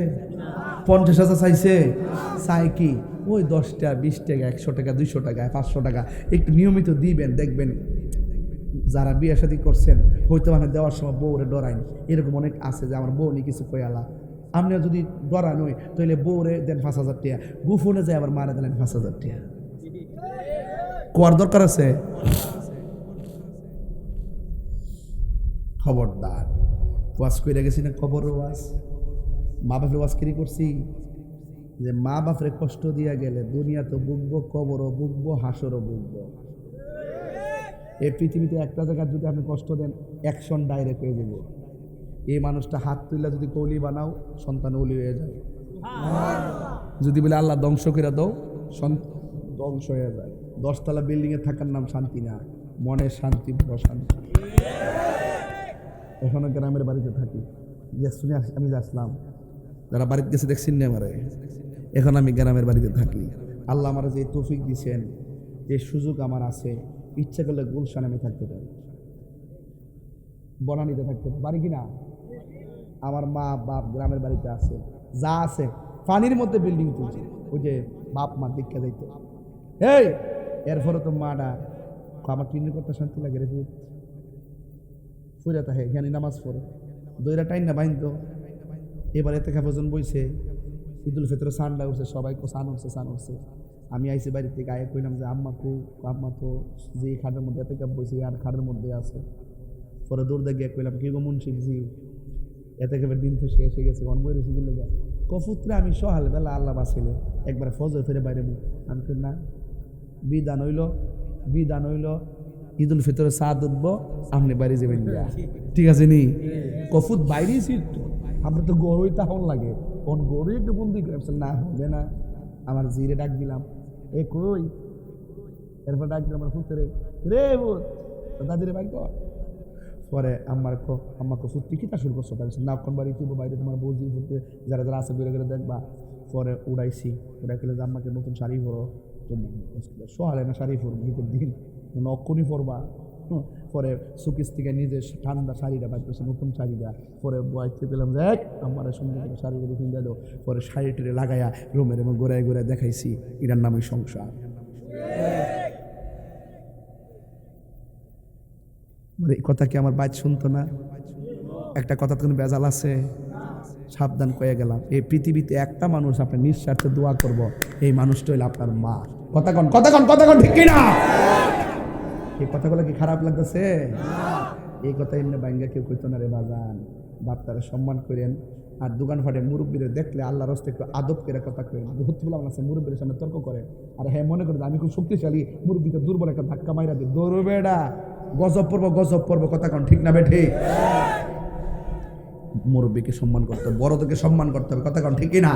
50,000 চাইছে? চাই কি ওই 10 টাকা 20 টাকা 100 টাকা 200 টাকা 500 টাকা একটু নিয়মিত দিবেন। দেখবেন যারা বিয়ে শাদী করছেন হয়তো মানে দেওয়ার সময় বউরে ডরাইন, এরকম অনেক আছে যে আমার বউ নিয়ে কিছু কয়ালা। আপনি যদি ডরান হই তাহলে বউরে দেন 5,000 টাকা, গুফনে যায় আবার মারা দিলেন 5,000 টাকা। কোয়ার দরকার আছে? খবরদার। ওয়াজ কইরা গেছি না, খবর ওয়াজ, মা বাপের ওয়াজ কিরি করছি যে মা বাপরে কষ্ট দিয়া গেলে দুনিয়া তো বুকবো, কবরও বুকবো, হাসরও বুকবো। এই পৃথিবীতে একটা জায়গায় যদি আপনি কষ্ট দেন অ্যাকশন ডাইরেক্ট হয়ে যাব। এই মানুষটা হাত তুললে যদি কৌলি বানাও সন্তান ওলি হয়ে যায়, যদি বলে আল্লাহ ধ্বংস করে দাও ধ্বংস হয়ে যায়। 10 তলা বিল্ডিংয়ে থাকার নাম শান্তি না, মনের শান্তি, বড় শান্তি। এখনো গ্রামের বাড়িতে থাকি, যে শুনে আমি আসলাম, যারা বাড়িতে গেছে দেখছেন না আমারে, এখন আমি গ্রামের বাড়িতে থাকি। আল্লাহ আমার যে তৌফিক দিয়েছেন, যে সুযোগ আমার আছে, ইচ্ছা করলে গুলশানে আমি থাকতে পারি, বনানীতে থাকতে পারি কিনা। আমার মা বাপ গ্রামের বাড়িতে আছে, যা আছে পানির মধ্যে বিল্ডিং তুলছে। ওই যে বাপ মা দীক্ষা যাইতো, এই এরপরে তো মাডা আমার টিনের কথা শান্তি লাগে রে ভূত ফুরা তাহে জ্ঞানী নামাজ পড়ো দইরা টাইন না বাইন তো এবার এতে খাবজন বইছে ঈদুল ফিতর সানডা উঠছে সবাই সান উঠছে আমি আইসি বাড়ি থেকে আয়ে কইলাম যে আম্মা তো যে খাটের মধ্যে এতে কাপ বইছে আর খাটের মধ্যে আছে পরে দৌড় দিয়ে কইলাম কি গো মুন্সিক জি এতে কাপের দিন তো শেষ হয়ে গেছে অনবই রসি গেলে গা কফুত্রে আমি সহাল বেলা আল্লাহ বাঁচিলে একবার ফজর ফিরে বাইরে মুখ আমি কই না বিধান হইল ঈদুল ফিতরে সাদ উঠবো আপনি বাড়ি যাবেন ঠিক আছে নি কফুত বাইরেই ছিট আমরা তো গরুই তাহন লাগে কোন গরুই একটু বন্দি করে না হবে না আমার জিরে ডাক দিলাম এ কই এরপর ডাক দিলাম আমার ফুতরে রে ভূত দাদিরে বাইক কর পরে আমাকে ফুটতে কিতা শুরু করছো তাই না কোন বাড়ি কি বাইরে তোমার বৌজি ফুটতে যারা আছে বেরো করে দেখবা পরে উড়াই খেলে যে আম্মাকে নতুন শাড়ি পরো সোহালে না শাড়ি পরবো ঈদের দিন নক্ষণই পরবা পরে সুকিস থেকে নিজে ঠান্ডা শাড়িটা বাইর করছে নতুন শাড়িটা পরে বয়সে পেলাম দেখ আমার সুন্দর করে শাড়িটা কিনে দাও পরে শাড়িটিরে লাগাইয়া রুমের এবং ঘোরায় দেখাইছি এটার নামই সংসার এই কথা কি আমার বাইক শুনতো না একটা কথা তো বেজাল আছে সাবধান কয়ে গেলাম এই পৃথিবীতে একটা মানুষ আপনি নিঃস্বার্থে দোয়া করব এই মানুষটা হইল আপনার মা কথা কন ঠিক কিনা এই কথাগুলো কি খারাপ লাগতেছে এই কথা এমনি বাইঙ্গা কেউ কইতো না রে বাজান বাপ্তারে সম্মান করেন আর দোকানপাটে মুরব্বীরে দেখলে আল্লাহর রাস্তায় একটু আদব করে কথা করেন হুতুবুল আছে মুরব্বীর সামনে তর্ক করে আর হ্যাঁ মনে করে আমি খুব শক্তিশালী মুরব্বীকে দুর্বল একটা ধাক্কা মাইরা দিই দৌড়বে এটা গজব পড়বো কথা কন ঠিক না বে ঠিক মুরব্বীকে সম্মান করতে হবে বড়দেরকে সম্মান করতে হবে কথা কন ঠিক না